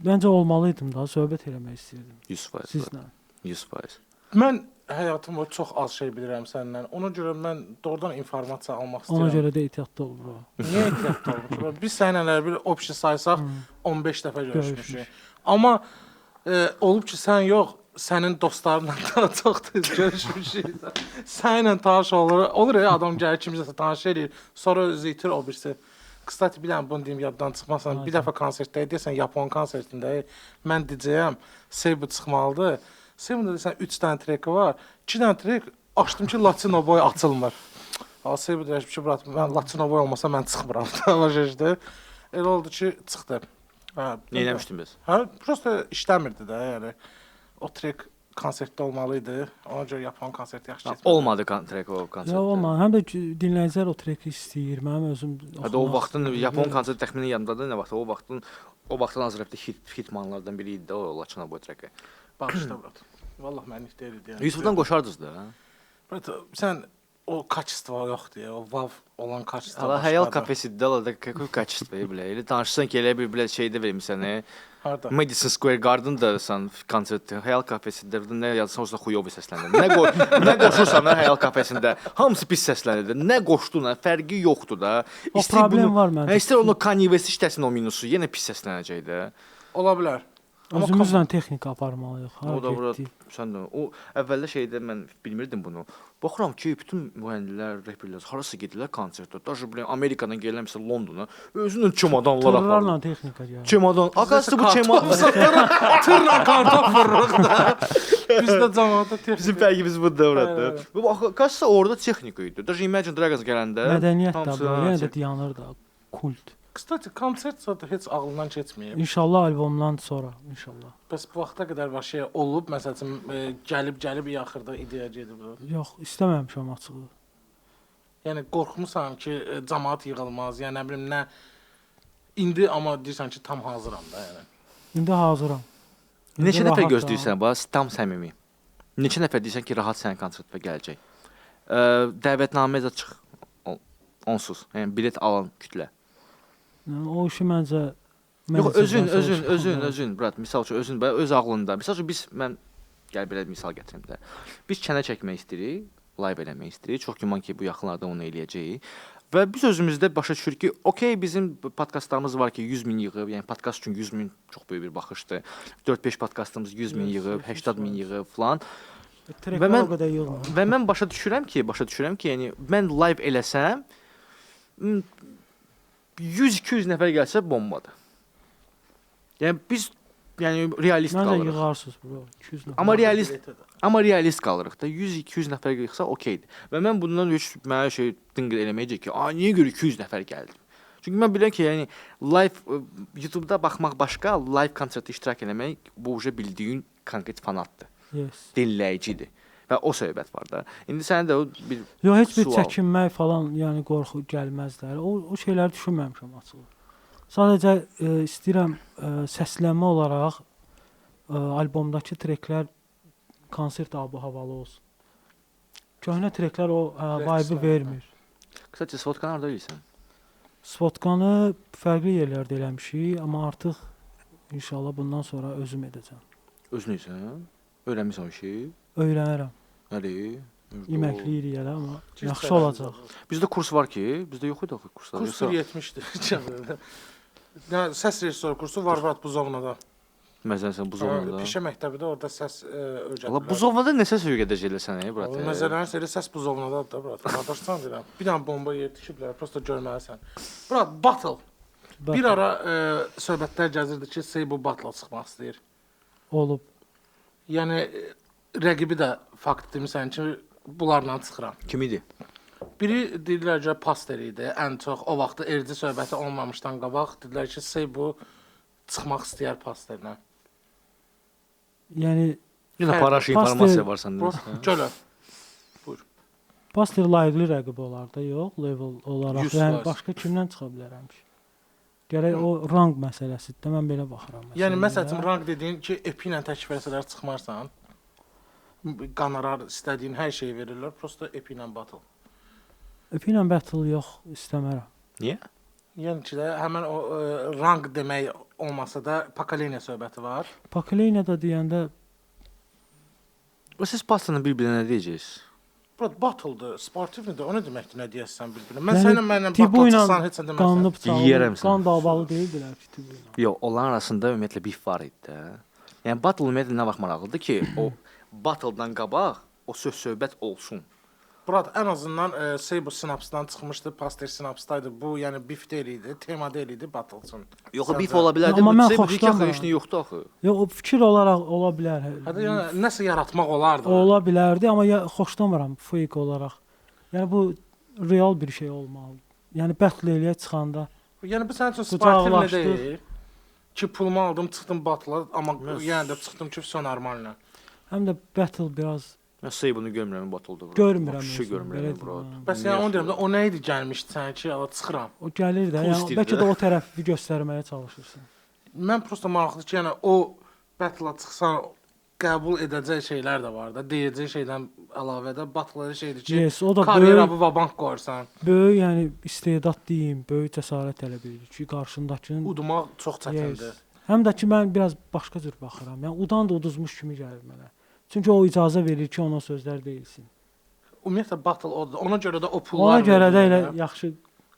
Məncə olmalıydım da, söhbət eləmək istəyirdim 100%. sizlə. 100%. Mən həyatımda çox az şey bilirəm səndən. Ona görə mən doğrudan informasiya almaq istəyirəm. Ona görə də ehtiyatlı ol bro. Niyə ehtiyatlı olmuş? Biz səninlə bir opşi saysaq 15 dəfə görüşmüşük. Amma olub ki, sən yox, sənin dostlarınla daha çox tez görüşmüşük. Səninlə tanış olur ya, adam gəlir kimsə tanış eləyir, sonra özü itir o birisi. Kıstati bilən bunu deyim, yaddan çıxmasan, bir dəfə konsertdə deyəsən Yapon konsertində mən DJ-əm, Seybu çıxmalıdır. Seybunda deyəsən 3 dənə treki var. 2 dənə trek açdım ki, Latino boy açılmır. Seybu deyir ki, brat, mən Latino boy olmasa mən çıxmıram. Elə oldu ki, çıxdı. Nə eləmişdin biz? Prosta işləmirdi də, yəni. O trek konsertdə olmalıydı. Ona görə Yapon konserti yaxşı keçmədi. Olmadı trek o konsertdə. Ya olmadı. Həm də dinləyicilər o treki istəyir. Mənim özüm Hətta o vaxtın Yapon konserti təxminən yadımdadır. Nə vaxt o vaxtdan Azərbaycanda hitmanlardan biri idi o Latino boy treki. Bağışla, brat. Vallahi mənlik deyildi. Yəni. Yusufdan qoşardınız da. Brat, sən o kaçıstva yoxdur ya. O vav olan kaçıstva. Allah hayal kafesində da какой качество, бля. Или danışsan ki, elə bir bля şeydə vermisən. Harda? Madison Square Garden-da sən konsertdə hayal kafesində nə yazsan olsa xuyovi səslənir. Nə qoşursan hayal kafesində, hamısı pis səslənir. Nə qoşdun, fərqi yoxdur da. O problem var məndə. İstər onu Kanye West işləsin o minusu, yenə pis səslənəcək də. Ola bilər. Özümüzlə texnika aparmalıyıq. O da bura sən də o əvvəldə şeydə mən bilmirdim bunu. Baxıram ki, bütün müğənnilər, reperlər harasa gedirlər konsertə. Даже блин Amerikadan gələn məsəl Londona özünün çumadanlar aparır. Tırlarla texnika gəlir. Çumadan. Aqası bu çumadan. Tırla kartof vururuq da. Bizdə cəmaətdə texnika. Bizim fərqimiz budur orada. Bu aqası orada texnika idi. Даже Imagine Dragons gələndə Mədəniyyət də bu, yenə də dayanır da. Kult. Kıstati konsert zaten heç ağlından keçməyib. İnşallah albomdan sonra, inşallah. Bəs bu vaxta qədər var şey olub, məsələn, gəlib axırda ideya gedib. Yox, istəməmişəm açığı. Yəni qorxmusan ki, cəmaət yığılmaz, yəni nə bilim nə indi amma deyirsən ki, tam hazıram da, yəni. İndi hazıram. Neçə nəfər gözləyirsən bax, tam səmimi. Neçə nəfər deyirsən ki, rahat sənin konsertə gələcək. Dəvətnamə də çıx. Onsuz. Yəni bilet alan kütlə. O işi məncə Yox, özün, brat, misal üçün özün öz ağlında. Misal üçün mən gəl belə misal gətirim də. Biz kənə çəkmək istəyirik, live eləmək istəyirik. Çox güman ki, bu yaxınlarda onu eləyəcəyik. Və biz özümüzdə başa düşürük ki, okey, bizim podkastlarımız var ki, 100 min yığıb, yəni podkast üçün 100 min çox böyük bir baxışdır. 4-5 podkastımız 100 min yığıb, 80 min yığıb falan. Və mən başa düşürəm ki, yəni mən live eləsəm 100-200 nəfər gəlsə bombadır. Yəni biz Yəni realist Məncə qalırıq. yığarsınız bro. 200 nəfər. Amma realist qalırıq da. 100-200 nəfər yığsa okeydir. Və mən bundan heç mənə şey dinqir eləməyəcək ki, "A, niyə görə 200 nəfər gəldi?" Çünki mən bilirəm ki, yəni live YouTube-da baxmaq başqa, live konsertdə iştirak eləmək bu uje bildiyin konkret fanatdır. Yes. Dinləyicidir. Və o söhbət var da. İndi sənə də o bir Yox, heç bir sual. çəkinmək falan, yəni qorxu gəlməzlər. O şeyləri düşünməmişəm açığı. Sadəcə istəyirəm səslənmə olaraq albomdakı treklər konsert abu-havalı olsun. Köhnə treklər o vibe vermir. Qısaca Svotkanı harda eləyirsən? Svotkanı fərqli yerlərdə eləmişik, amma artıq inşallah bundan sonra özüm edəcəm. Özünüsən? Öyrənmisən o işi? Öyrənərəm. Nədir? Yeməkləyirik elə, amma yaxşı olacaq. Bizdə kurs var ki, bizdə yox idi axı kurslar. Kurs 70-dir. Yəni səs rejissoru kursu var Buzovnada. Məsələn, Buzovnada. Peşə məktəbində orada səs öyrədirlər. Allah Buzovnada nə səs öyrədəcəksən, brat? Məsələn, səs Buzovnadadır da, brat. Qardaşsan deyirəm. Bir dənə bomba yer tikiblər, prosta görməlisən. Brat, battle. Bir ara söhbətlər gəzirdi ki, Seybu battle çıxmaq istəyir. Olub. Yəni rəqibi də fakt demirsən ki, bunlarla çıxıram. Kim idi? Biri deyirlər ki, Paster idi. Ən çox o vaxtda erdi söhbəti olmamışdan qabaq dedilər ki, Seybu çıxmaq istəyər Pasterlə. Yəni Yenə paraş informasiya var səndə. Gələ. Paster layiqli rəqib olar da, yox, level olaraq. 100%. Yəni başqa kimdən çıxa bilərəm ki? Gərək o rank məsələsidir. Mən belə baxıram. Yəni məsələn rank dediyin ki, epi ilə təklif etsələr çıxmarsan, qonorar istədiyin hər şeyi verirlər, prosta epi ilə battle. Epi ilə battle yox, istəmərəm. Niyə? Yəni ki də həmin o rank demək olmasa da pokoleniya söhbəti var. Pokoleniya da deyəndə O siz pastanın bir-birinə nə deyəcəksiniz? Brat battle'dır, sportivdir. O nə deməkdir, nə deyəsən bir-birinə? Mən Yəni, səninlə mənlə Tibu battle ilə çıxsan heç nə deməzsən. qanıb Yeyərəm çalıb, səni. qan davalı deyildilər ki, Tibu ilə. Yox, onların arasında ümumiyyətlə bif var idi də. Yəni battle ümumiyyətlə nə vaxt maraqlıdır ki, o battle-dan qabaq o söhbət olsun. Brat, ən azından Seybu sinapsdan çıxmışdı, Paster sinapsdaydı. Bu, yəni bif deyil idi, tema deyil idi battle üçün. Yox, Səncə? bif ola bilərdi. Amma mən Bu xoşlamıram. heç nə yoxdur axı. Yox, o fikir olaraq ola bilər. Hətta yəni nəsə yaratmaq olardı. Ola bilərdi, amma xoşlamıram fake olaraq. Yəni bu real bir şey olmalı. Yəni battle eləyə çıxanda Yəni bu sənin üçün Qucaqlaşdıq. sportivlə deyil. Ki pulumu aldım, çıxdım battle, amma yəni də çıxdım ki, все нормально. həm də battle biraz Mən Seybunu görmürəm battle-da. görmürəm. Şu özüm, görmürəm belə bro. deyim. Bəs yəni onu deyirəm də, o nə idi gəlmişdi sənə ki, ala çıxıram. O gəlir də, Pul yəni istəyir bəlkə də. də o tərəfi göstərməyə çalışırsan. Mən prosta maraqlıdır ki, yəni o battle-a çıxsan qəbul edəcək şeylər də var da. Deyəcək şeydən əlavə də battle şeydir ki, Yes, o da karyera böyük, bu vabank qoyursan. böyük, yəni istedad deyim, böyük cəsarət tələb edir ki, qarşındakının Udmaq çox çətindir. Yes. Həm də ki mən biraz başqa cür baxıram. Yəni udan da uduzmuş kimi gəlir mənə. Çünki o icazə verir ki, ona sözlər deyilsin. Ümumiyyətlə battle odur. Ona görə də o pullar Ona görə də elə verilir yaxşı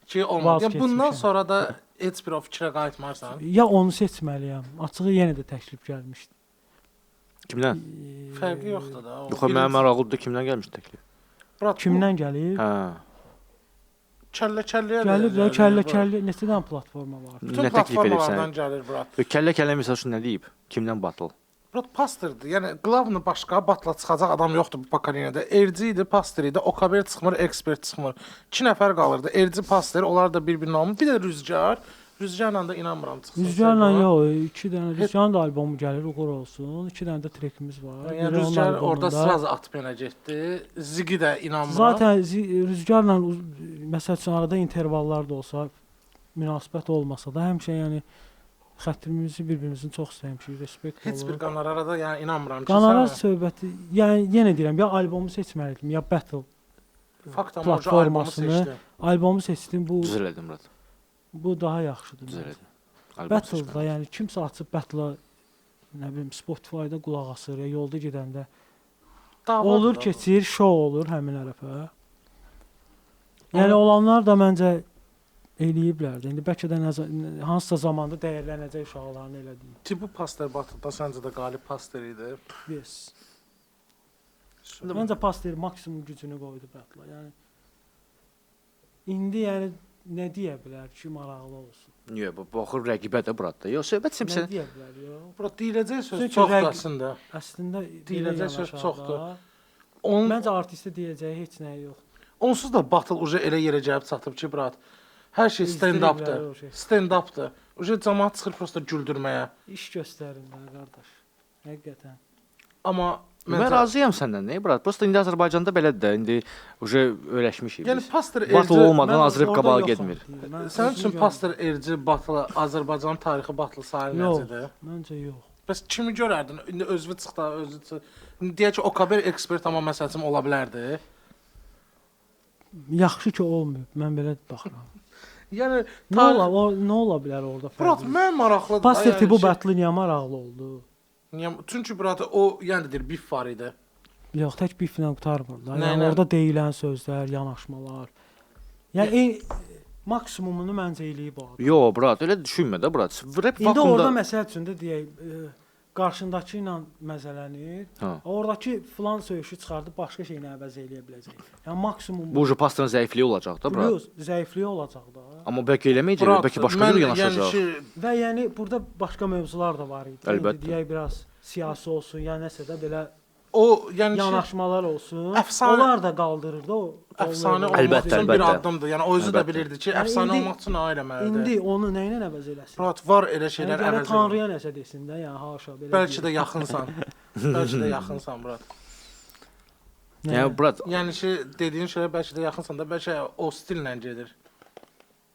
ki, olmaz. vaz Yəni bundan keçmişəm. sonra da heç bir o fikrə qayıtmarsan. ya onu seçməliyəm. Açığı yenə də təklif gəlmişdi. Kimdən? Fərqi yoxdur da. O Yox, mənim maraqlıdır kimdən gəlmiş təklif? Brat, Kimdən gəlir? Hə. Kəllə-kəlləyə də Gəlir də gəlir, brat. kəllə-kəllə neçə dənə platforma var. Bütün Nə təklif edib platformalardan sənə? gəlir, brat. Kəllə-kəllə məsəl üçün nə deyib? Kimdən battle? Brat pastordur. Yəni qlavını başqa batla çıxacaq adam yoxdur bu pokoleniyada. Erci idi, pastor idi. Okaber çıxmır, ekspert çıxmır. 2 nəfər qalırdı. Erci, pastor, onlar da bir-birinə olmur. Bir də Rüzgar. Rüzgarla da inanmıram çıxsın. Rüzgarla yox, 2 dənə Rüzgarın da albomu gəlir, uğur olsun. 2 dənə də trekimiz var. Yəni Biri onun Rüzgar orada albomunda. sraz at penə getdi. Zigi də inanmıram. Zaten Rüzgarla məsəl üçün arada intervallar da olsa, münasibət olmasa da həmişə yəni xətrimimizi bir-birimizin çox sevmişik, respekt heç bir olur. qanarara da yəni inanmıram ki, Qanara sən söhbəti, yəni yenə deyirəm, ya albomu seçməliydim, ya battle fakt amma albomu platformasını seçdi. albomu seçdim. Bu Düz elədin Murat. bu daha yaxşıdır. Düz məncə. elədin. Albom Battle-da seçmə. yəni kimsə açıb battle-a nə bilim Spotify-da qulaq asır, ya yolda gedəndə Davadır olur da bu. keçir, show olur həmin ərəfə. Yəni olanlar da məncə eləyiblər də. İndi bəlkə də hansısa zamanda dəyərlənəcək uşaqların elədiyi. Tibu pastor batılda səncə də qalib pastor idi. Yes. Məncə Pasteur maksimum gücünü qoydu battle-a. Yəni indi yəni nə deyə bilər ki, maraqlı olsun? Niyə bu baxır rəqibə də burada. Yox, söhbət Nə kimsə deyə bilər, yox? Bura deyiləcək söz Çünki çoxdur rəqib- əslində. Əslində Deyiləcək söz yanaşar çoxdur. da. Onun Məncə artistə deyəcəyi heç nə yox. onsuz da battle uje elə yerə gəlib çatıb ki, brat. Hər şey stand-updır. İzdiriblər o şey. Stand-updır. Uje cəmaət çıxır prosta güldürməyə. İş göstərirlər qardaş. Həqiqətən. Amma mən məncə razıyam səndən, nə brat? Prosta indi Azərbaycanda belədir də, indi uje öyrəşmişik yəni biz. Pastor Battle Erci olmadan Mən Azrib orada qabağa yoxam getmir. deyir. Mən sənin özüm üçün görürəm. Pastor Erci battle Azərbaycan tarixi battle sayılır Yox, necədir? məncə yox. Bəs kimi görərdin? İndi özü çıxdı, özü. İndi deyək ki, o qədər ekspert amma məsələn ola bilərdi. Yaxşı ki olmayıb. Mən belə baxıram. Yəni Nə ola bilər orada? Brat, fərqli? mən maraqlıdır. Pastor yəni bu şey- battle niyə maraqlı oldu? Niyə? Çünki brat o yəni deyir bif var idi. Yox, tək biflə qurtarmır da. Nə, Yəni nə? orada deyilən sözlər, yanaşmalar. Yəni maksimumunu məncə eləyib o adam. Yox, brat, elə düşünmə də, brat. Rap İndi orada vaxtında məsəl üçün də deyək, qarşındakı ilə məzələnir. Hə. Oradakı filan söyüşü çıxardıb başqa şeylə əvəz eləyə biləcək. Yəni maksimum bu pastorun zəifliyi olacaq da, brat. Yox, zəifliyi olacaq da. Amma bəlkə eləməyəcək, Brat, bəlkə başqa mən cür yanaşacaq. Yəni ki, Və yəni burada başqa mövzular da var idi. Əlbəttə. İndi deyək biraz siyasi olsun, ya nəsə də belə o yəni ki, yanaşmalar olsun. əfsanə- Onlar da qaldırırdı o. əfsanə onları. olmaq Əlbəttə, üçün bir əlbəttə. addımdır. Yəni o özü də Əlbəttə. bilirdi ki, Yəni əfsanə indi- olmaq üçün nə eləməlidir. İndi onu nə ilə əvəz eləsin? Brat, var elə Yəni şeylər gərək əvəz edir. Tanrıya nəsə desin də, yəni haşa belə. Bəlkə də deyir. yaxınsan. Bəlkə də yaxınsan, brat. Nə? Yəni brat, Yəni ki, dediyin şeyə bəlkə də yaxınsan da, bəlkə o stillə gedir.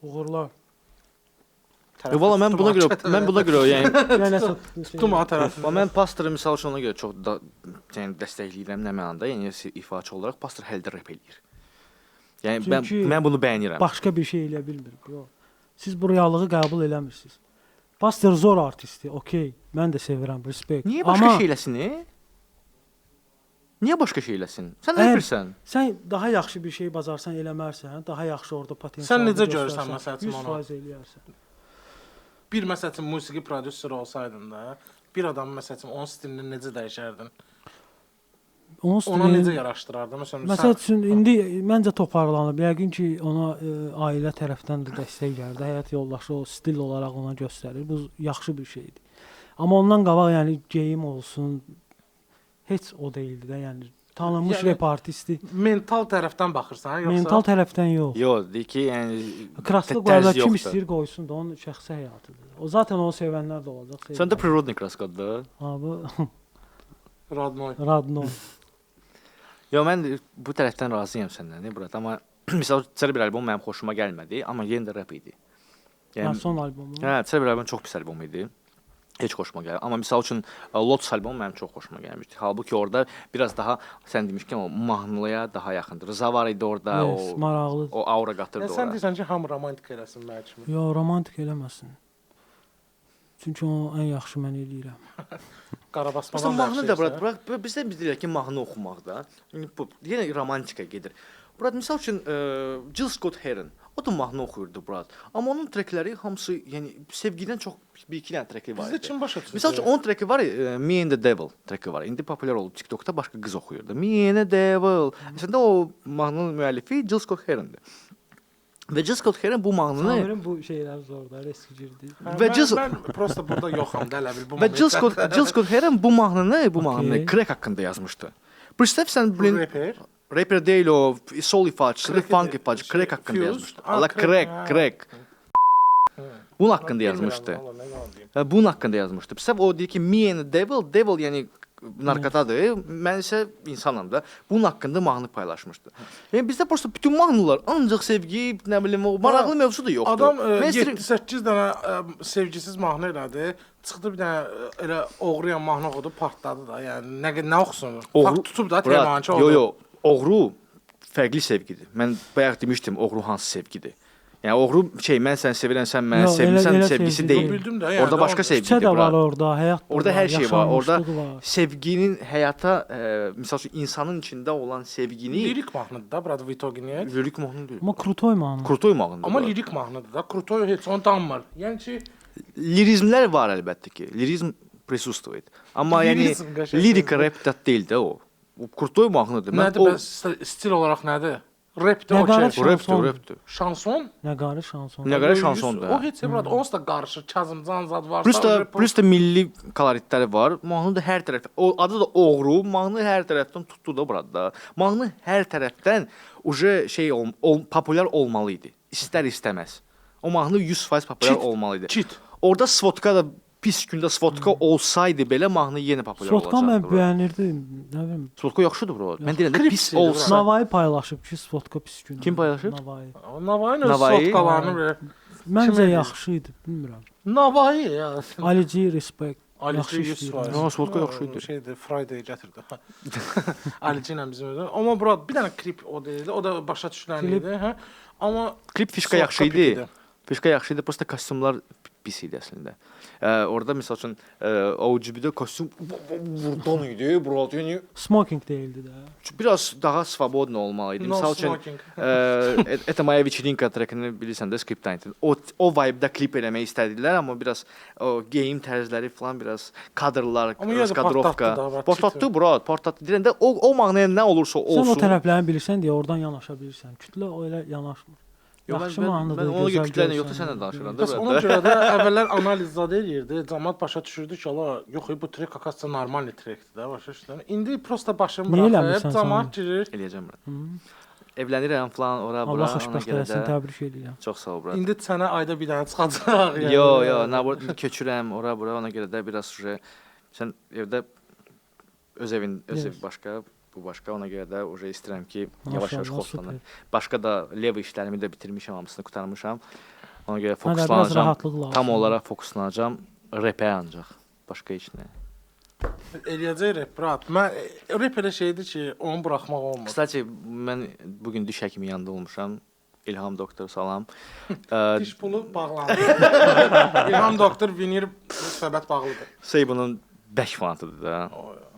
uğurlar. valla mən buna görə, yəni Yəni nəsə Tutma tərəfi. mən pastoru misal üçün ona görə çox da yəni dəstəkləyirəm nə mənada, yəni ifaçı olaraq pastor hələ də rap eləyir. Yəni Çünki mən bunu bəyənirəm. başqa bir şey eləyə bilmir. Yox. Siz bu reallığı qəbul eləmirsiniz. Pastor zor artistdir, okey. Mən də sevirəm, respekt. Niyə başqa Amma şey eləsin? Niyə başqa şey eləsin? Sən nə Əgər- bilirsən? sən daha yaxşı bir şey bacarsan eləmərsən, daha yaxşı orada potensial. Sən necə görürsən məsəl üçün onu? 100% eləyərsən. Bir məsəl üçün musiqi prodüseri olsaydın da, bir adam məsəl üçün onun stilini necə dəyişərdin? Onun Ona necə stilini yaraşdırardın? Məsəl üçün indi məncə toparlanıb. Yəqin ki, ona ailə tərəfdən də dəstək gəldi. Həyat yoldaşı o stil olaraq ona göstərir. Bu yaxşı bir şeydir. Amma ondan qabaq yəni geyim olsun heç o deyildi də, yəni tanınmış Yəni- rap artisti. mental tərəfdən baxırsan, yoxsa Mental tərəfdən yox. Yox, deyir ki, yəni Kraslıq tərzi var da kim yoxdur. istəyir qoysun da onun şəxsi həyatıdır. O zaten onu sevənlər də olacaq. Səndə prirodnik kraskadır. Ha bu Radnoy. Radno. Yox, mən bu tərəfdən razıyam səndən, brat. Amma misal bir albom mənim xoşuma gəlmədi, amma yenə də rap idi. Yəni son albomu. Hə, bir albom çox pis albom idi. Heç xoşuma gəlir. Amma misal üçün Lotus albomu mənim çox xoşuma gəlmişdi. Halbuki orada biraz daha sən demişkən o mahnıya daha yaxındır. Rıza var idi orada, Yes, maraqlıdır. o aura qatırdı Yəni sən ora. deyirsən ki, hamı romantik eləsin mənim kimi. Yo, romantik eləməsin. Çünki o ən yaxşı mən eləyirəm. Məsələn, Qarabasmadan mahnı da brat, bizdə biz deyirik ki, mahnı oxumaq da. Bu yenə romantika gedir. Brat, misal üçün Jill Scott Heron o da mahnı oxuyurdu, brat. Amma onun trekləri hamısı, yəni sevgidən çox bir-iki dənə treki var Bizdə idi. kim başa düşür? Misal üçün onun treki var, Me and the Devil treki var. İndi populyar oldu. TikTokda başqa qız oxuyurdu. Me and the Devil. Əslində o mahnının müəllifi Jill Scott Heron'dur. Və Jill Scott Heron bu mahnını Samirin bu şeylər zorda, risk girdi. və mən prosta burada yoxam da elə bil bu. və Jill Scott Heron bu mahnını Okey. crack haqqında yazmışdı. Представь sən bu rapper. rapper değil o soul ifaçısı, Crack funk idi. ifaçısı, Şey, crack haqqında Fused. yazmışdı. Ha, Allah crack, ha. crack. Bunun haqqında yazmışdı. Bunun haqqında yazmışdı. Məsələn o deyir ki, me and the devil yəni narkotadır. Mən isə insanam da. Bunun haqqında mahnı paylaşmışdı. Yəni bizdə prosta bütün mahnılar ancaq sevgi, nə bilim, o maraqlı mövzu da yoxdur. Adam Mainstream- 7-8 dənə sevgisiz mahnı elədi. Çıxdı bir dənə elə oğruyan mahnı oxudu, partladı da. Yəni nə oxusun? Fakt tutub da Temançı oldu. Yo, oğru fərqli sevgidir. Mən bayaq demişdim, oğru hansı sevgidir. Yəni oğru mən səni sevirəm, sən məni Yox, sevmirsən elə sevgisi sevgi deyil. Bildim də, yəni Orada başqa o- Küçə sevgidir, də var bura. orada, həyat da Orada hər şey var. Orada yaşanmışlığı var. sevginin həyata, məsəl üçün insanın içində olan sevgini lirik mahnıdır da, Brad Vitoginiyə. lirik mahnı deyil. Amma Krutoy mahnı. Krutoy mahnıdır. Amma bura. lirik mahnıdır da. Krutoy heç onu tanımır. Yəni ki, Lirizmlər var əlbəttə ki. Lirizm присутствует. Amma yəni Lirizm qəşəng lirik sözдөр. rap da deyil də o. O Krutoy mahnıdır. Mən nədir o bəs stil olaraq nədir? Repdə Nəqarət okey. Repdir. Şanson? Nəqarə şanson. Nəqarə şansondur. O heç brad, onsuz da qarışır, Kazımcan zad varsa. Plus da milli koloritləri var. Mahnı da hər tərəfdən, o adı da oğru, mahnı hər tərəfdən tutdu da burada. Mahnı hər tərəfdən uje populyar olmalı idi. İstər istəməz. O mahnı 100% populyar olmalı idi. Kit. Orada Svotka da pis gündə Svotka olsaydı belə mahnı yenə populyar olacaqdı. Svotka mən bəyənirdim. Nə bilim. Svotka yaxşıdır bro. Mən deyirəm də Klip pis idi bura. olsa. Navai paylaşıb ki, Svotka pis gün. Kim paylaşıb? Navai. Navayın öz Navai? sotkalarını belə. Məncə yaxşı idi, bilmirəm. Navayı ya. Alici respect. Alici Yaxşı 100 işləyir. faiz. No, Svotka yaxşı idi. Şeydir, Friday gətirdi. Alici ilə bizim özü. Amma bura bir dənə klip o deyildi. O da başa düşülən Klip. idi, hə? Amma Klip fişka yaxşı idi. Fişka yaxşı idi, prosta kostyumlar pis idi əslində. Orada məsəl üçün OGB-də kostyum vurdan idi, bro. Yəni Smoking deyildi də. biraz daha svobodno olmalı idi. No Məsəl üçün smoking. Это моя вечеринка trackini bilirsən də Scriptine. O vibe-da klip eləmək istədilər, amma biraz o geyim tərzləri falan biraz kadrlar, Amma yenə də kadrovka. partlatdı da, Partlatdı bro, partlatdı. Deyəndə o mahnıya nə olursa Sən o olsun. tərəflərini bilirsən deyə oradan yanaşa bilirsən. Kütlə o elə yanaşmır. Yo, Yaxşı mən mahnıdır. ona görə gözəl kütlənin görsən. yoxsa sənlə danışıram da. Bəs ona görə də əvvəllər analiz zad eləyirdi. Cəmaət başa düşürdü ki, ala, yox, bu trek akasya normal trekdir də, başa düşdün. İndi prosta başını Niyə buraxıb, eləmirsən cəmaət sən? girir. Eləyəcəm bura. Evlənirəm falan ora bura. Allah Ona xoşbəxt görə eləsin, də təbrik edirəm. çox sağ ol bura. İndi sənə ayda bir dənə çıxacaq. yəni. Yo, nə köçürəm ora bura, ona görə də biraz sən evdə öz evin, öz ev başqa, bu başqa, ona görə də istəyirəm ki, yavaş-yavaş Maşallah, xoslanım. super. Başqa da lev işlərimi də bitirmişəm, hamısını qurtarmışam. Ona görə Hələ biraz fokuslanacağam. rahatlıq lazımdır. Tam olaraq fokuslanacağam repə ancaq. Başqa heç nə. Eləyəcək rep, brat. Mən rep elə şeydir ki, onu buraxmaq olmaz. Kısaca mən bu gün diş həkimi yanında olmuşam. İlham doktor salam. Diş pulu bağlandı. İlham doktor vinir söhbət bağlıdır. Seybunun bək fanatıdır da.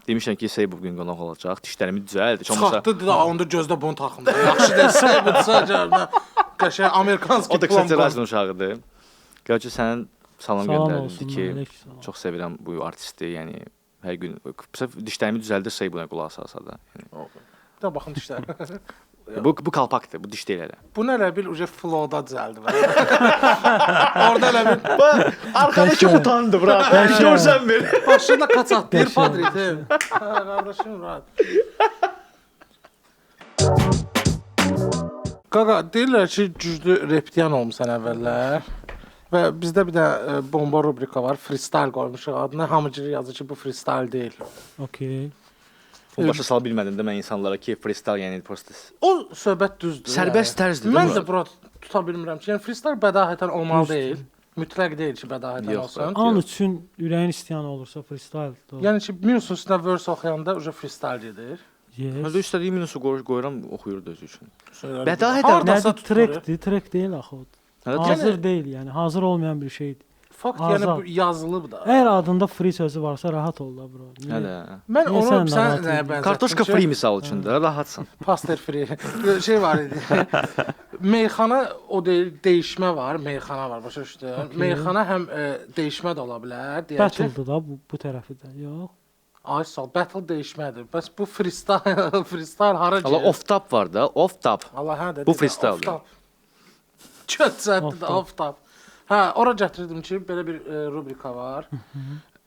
Demişəm ki, Seybu bu gün qonaq olacaq. Dişlərimi düzəldi. Çıxartdı da, onda gözdə bunu taxın. Yaxşı desə, bu sadəcə qəşəng Amerikanski O da plomba. kısaca razın uşağıdır. Gəl ki, sənin salam Salam göndərdi olsun. ki, Aleyküm salam. çox sevirəm bu artisti. Yəni hər gün dişlərimi düzəldir, Seybuna qulaq asasa da. Yəni, Bir də baxın dişlər. bu kalpakdır, bu diş deyil elə. Bu nə elə bil uje flowda düzəldi. Orada elə bil Arkadakı utandı bura. Görsən bir. başında qaçaq bir padrit. Qardaşım rahat. Qaqa, deyirlər ki, güclü reptiyan olmusan əvvəllər. Və bizdə bir də bomba rubrika var, freestyle qoymuşuq adına. Hamıcı yazır ki, bu freestyle deyil. Okay. Bu başa sala bilmədim də mən insanlara ki, freestyle yəni prosta O söhbət düzdür. Sərbəst tərzdir, Mən değil də mi? bura tuta bilmirəm ki, yəni freestyle bədahətən olmalı deyil. Mütləq deyil ki, bədahətən Yox, olsun. An üçün ürəyin istəyən olursa freestyle. Yəni ki, minus üstünə verse oxuyanda uje freestyle gedir. Yes. Mən də istədiyim minusu qoyuram, oxuyur da özü üçün. Söylər. Bədahətən Hardasa Nədir tutulur. trackdir, track deyil axı. o. Hələ Hazır deyil, yəni hazır olmayan bir şeydir. Fakt Azad. yəni bu yazılıb da. Əgər adında free sözü varsa rahat ol da bro. Niyə? Hələ. Mən Niyə onu sən sən narahat nəyə idin? bənzətdim Kartoşka ki, free misal üçün də rahatsan. Paster free. Şey var idi. Meyxana o deyil, dəyişmə var, meyxana var, başa düşdün? Okay. Meyxana həm dəyişmə də ola bilər, deyək ki. Battle'dır da bu tərəfi də. Yox. Ay sağ, battle dəyişmədir. Bəs bu freestyle, freestyle hara Allah gəlir? off top var da, off top. Allah hə dedi. Bu freestyle'dır. Çötçətdir də off top. Hə, ora gətirdim ki, belə bir rubrika var.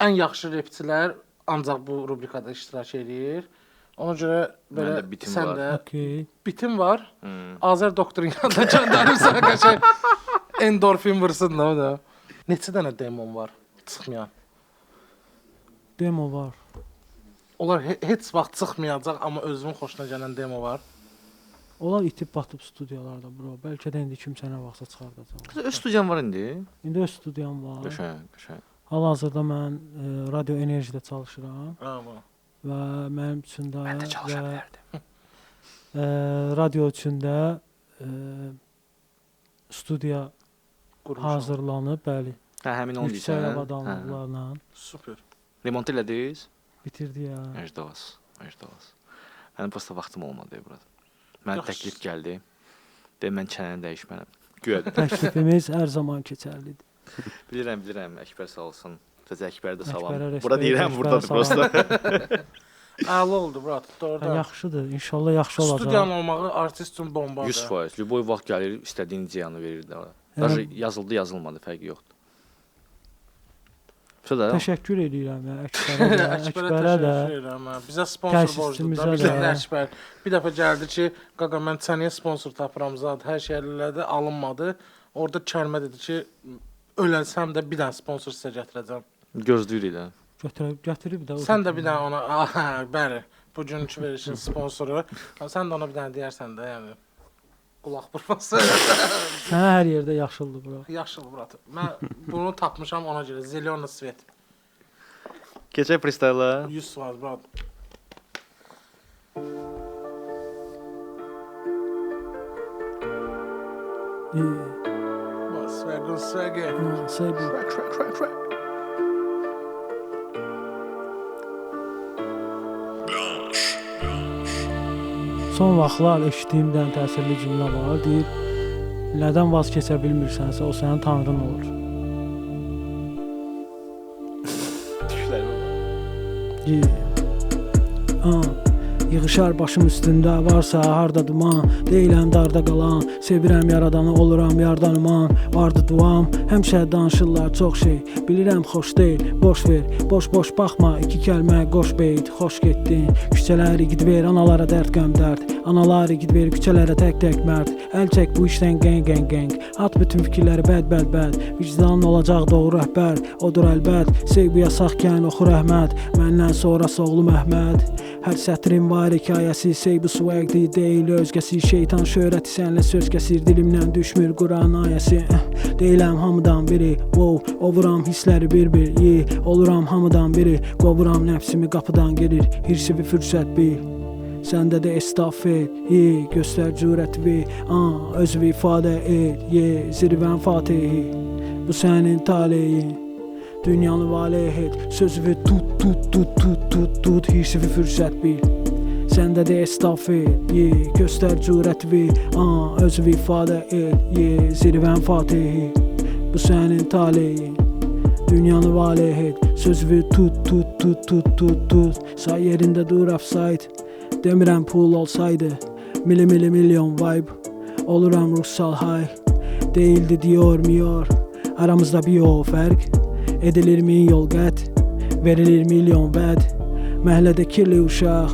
Ən yaxşı repçilər ancaq bu rubrikada iştirak edir. Ona görə belə Məndə bitim sən var. də Okay. bitim var. Azər doktorun yanında göndərirsən qəşəng endorfin vursun da o da. Neçə dənə demon var çıxmayan? Demo var. Onlar heç vaxt çıxmayacaq, amma özünün xoşuna gələn demo var. Onlar itib batıb studiyalarda bro. Bəlkə də indi kimsə nə vaxtsa çıxardacaq. Öz studiyan var indi. İndi öz studiyam var. Qəşəng, qəşəng. Hal-hazırda mən radio enerjide çalışıram Bravo. və mənim üçün də Mən də çalışa bilərdim. radio üçün də studiya Qurmuşam. hazırlanıb, bəli. Hə, həmin onu Yüksək deyirsən. avadanlıqlarla Super. Remont elədiniz? bitirdi ya. Əcdavas, əcdavas. Mənim prosta vaxtım olmadı bura. Mənə Yaxşı. təklif gəldi. Dedim mən çənəni dəyişmərəm. Güya Təklifimiz hər zaman keçərlidir. bilirəm, Əkbər sağ olsun. Təzə Əkbər də salam. Əkbərə respekt, Bura deyirəm, Əkbərə burdadır salam. prosta. Əla oldu, brat. Hə, Doğrudan. yaxşıdır. İnşallah yaxşı olacaq. Studiyanın olmağı artist üçün bombadır. 100%. Lüboy vaxt gəlir, istədiyin ideyanı verir də. Даже yazıldı, yazılmadı, fərqi yoxdur. Şöyle Təşəkkür edirəm ya Əkbərə də, Əkbərə də. Bizə sponsor borcludur. Təsisçimizə Bizə də. Əkbər bir dəfə gəldi ki, qaqa mən sənə sponsor tapıram zad, hər şey elədi, alınmadı. Orada kəlmə dedi ki, ölsəm də bir dənə sponsor sizə gətirəcəm. gözləyirik də. Gətirib də. Sən də bir dənə ona, hə, bəli, bugünkü verilişin sponsoru. Sən də ona bir dənə deyərsən də, yəni qulaq vurması. Sənə hər yerdə yaxşıdır bura. Yaxşıdır, brat. Mən bunu tapmışam ona görə. Zelena Svet. Keçək freestyle-a. 100%, brat. Swagger, swagger. Sevdim. Son vaxtlar eşitdiyimdən təsirli cümlə var. Deyir, nədən vaz keçə bilmirsənsə, o sənin tanrın olur. Yığışar başım üstündə varsa harda duman, deyiləm darda qalan, sevirəm yaradanı, oluram yardanıman. Vardı duam, həmişə danışırlar çox şey, bilirəm xoş deyil, boş ver, boş baxma, iki kəlmə qoş beyt, xoş getdin. Küçələri gid ver, analara dərd qəm dərd, anaları gid ver, küçələrə tək mərd. Əl çək bu işdən geng, at bütün fikirləri bəd, vicdanın olacaq doğru rəhbər, odur əlbət, sevgi yasaqkən oxu rəhmət, məndən sonrası oğlum Əhməd. Hər sətrin var hekayəsi, bu swagdi deyil özgəsi, şeytan şöhrəti sənlə söz kəsir, dilimdən düşmür Quran ayəsi. Deyiləm hamıdan biri, ovuram hissləri bir, oluram hamıdan biri, qovuram nəfsimi qapıdan gelir, hirsi bir fürsət bil. Səndə də estaf et, göstər cürəti, özünü ifadə et, zirvən fatihi, bu sənin taleyin. Dünyanı valeh et, sözü tut, hirsi bir fürsət bil. Səndə də estaf et, göstər cürəti, özünü ifadə et, zirvən fatihi, bu sənin taleyin. Dünyanı valeh et, sözü tut, say yerində dur offside. Demirəm pul olsaydı, milyon vibe, oluram ruhsal high. Değildi diyor, aramızda bir o fərq. Edilir min yol qət, verilir milyon vəd. Məhəllədə kirli uşaq,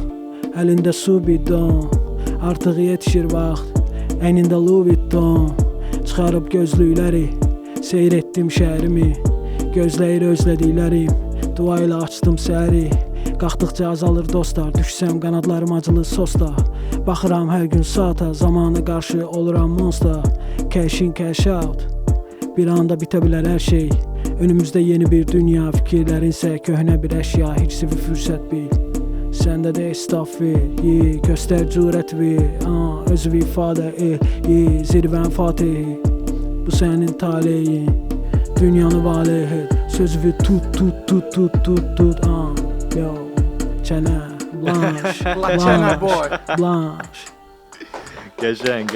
əlində su bidon, artıq yetişir vaxt, əynində Louis Vuitton. Çıxarıb gözlükləri, seyr etdim şəhərimi, gözləyir özlədiklərim, dua ilə açdım səhəri. Qalxdıqca azalır dostlar, düşsəm qanadlarım acılı sosda. Baxıram hər gün saata, zamana qarşı oluram monster. Cash in, cash out, bir anda bitə bilər hər şey. Önümüzdə yeni bir dünya, fikirlərinsə köhnə bir əşya, heç bir fürsət bil. Səndə də estaf et, göstər cürəti, özünü ifadə et, zirvən fatihi, bu sənin taleyin. Dünyanı valeh et, sözü tut, yo, çənə, Çənə boy. blanş. Geçen.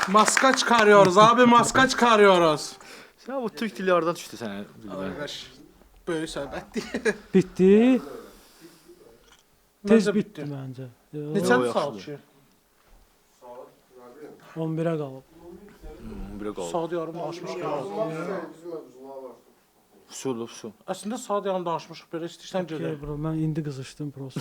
Maska çıkarıyoruz abi, maska çıkarıyoruz. Sen bu Türk dili oradan düştü sana. Arkadaş, böyük söhbət deyil. Bitdi. Tez Məncə bitdi məncə. Neçə Yo, saat yaxşıdır. ki? 11-ə qalıb. Bir qaldı. Saat yarım danışmışıq. Su. Əslində saat yarım danışmışıq, belə istəyirsən gedə. Bro, mən indi qızışdım prosta.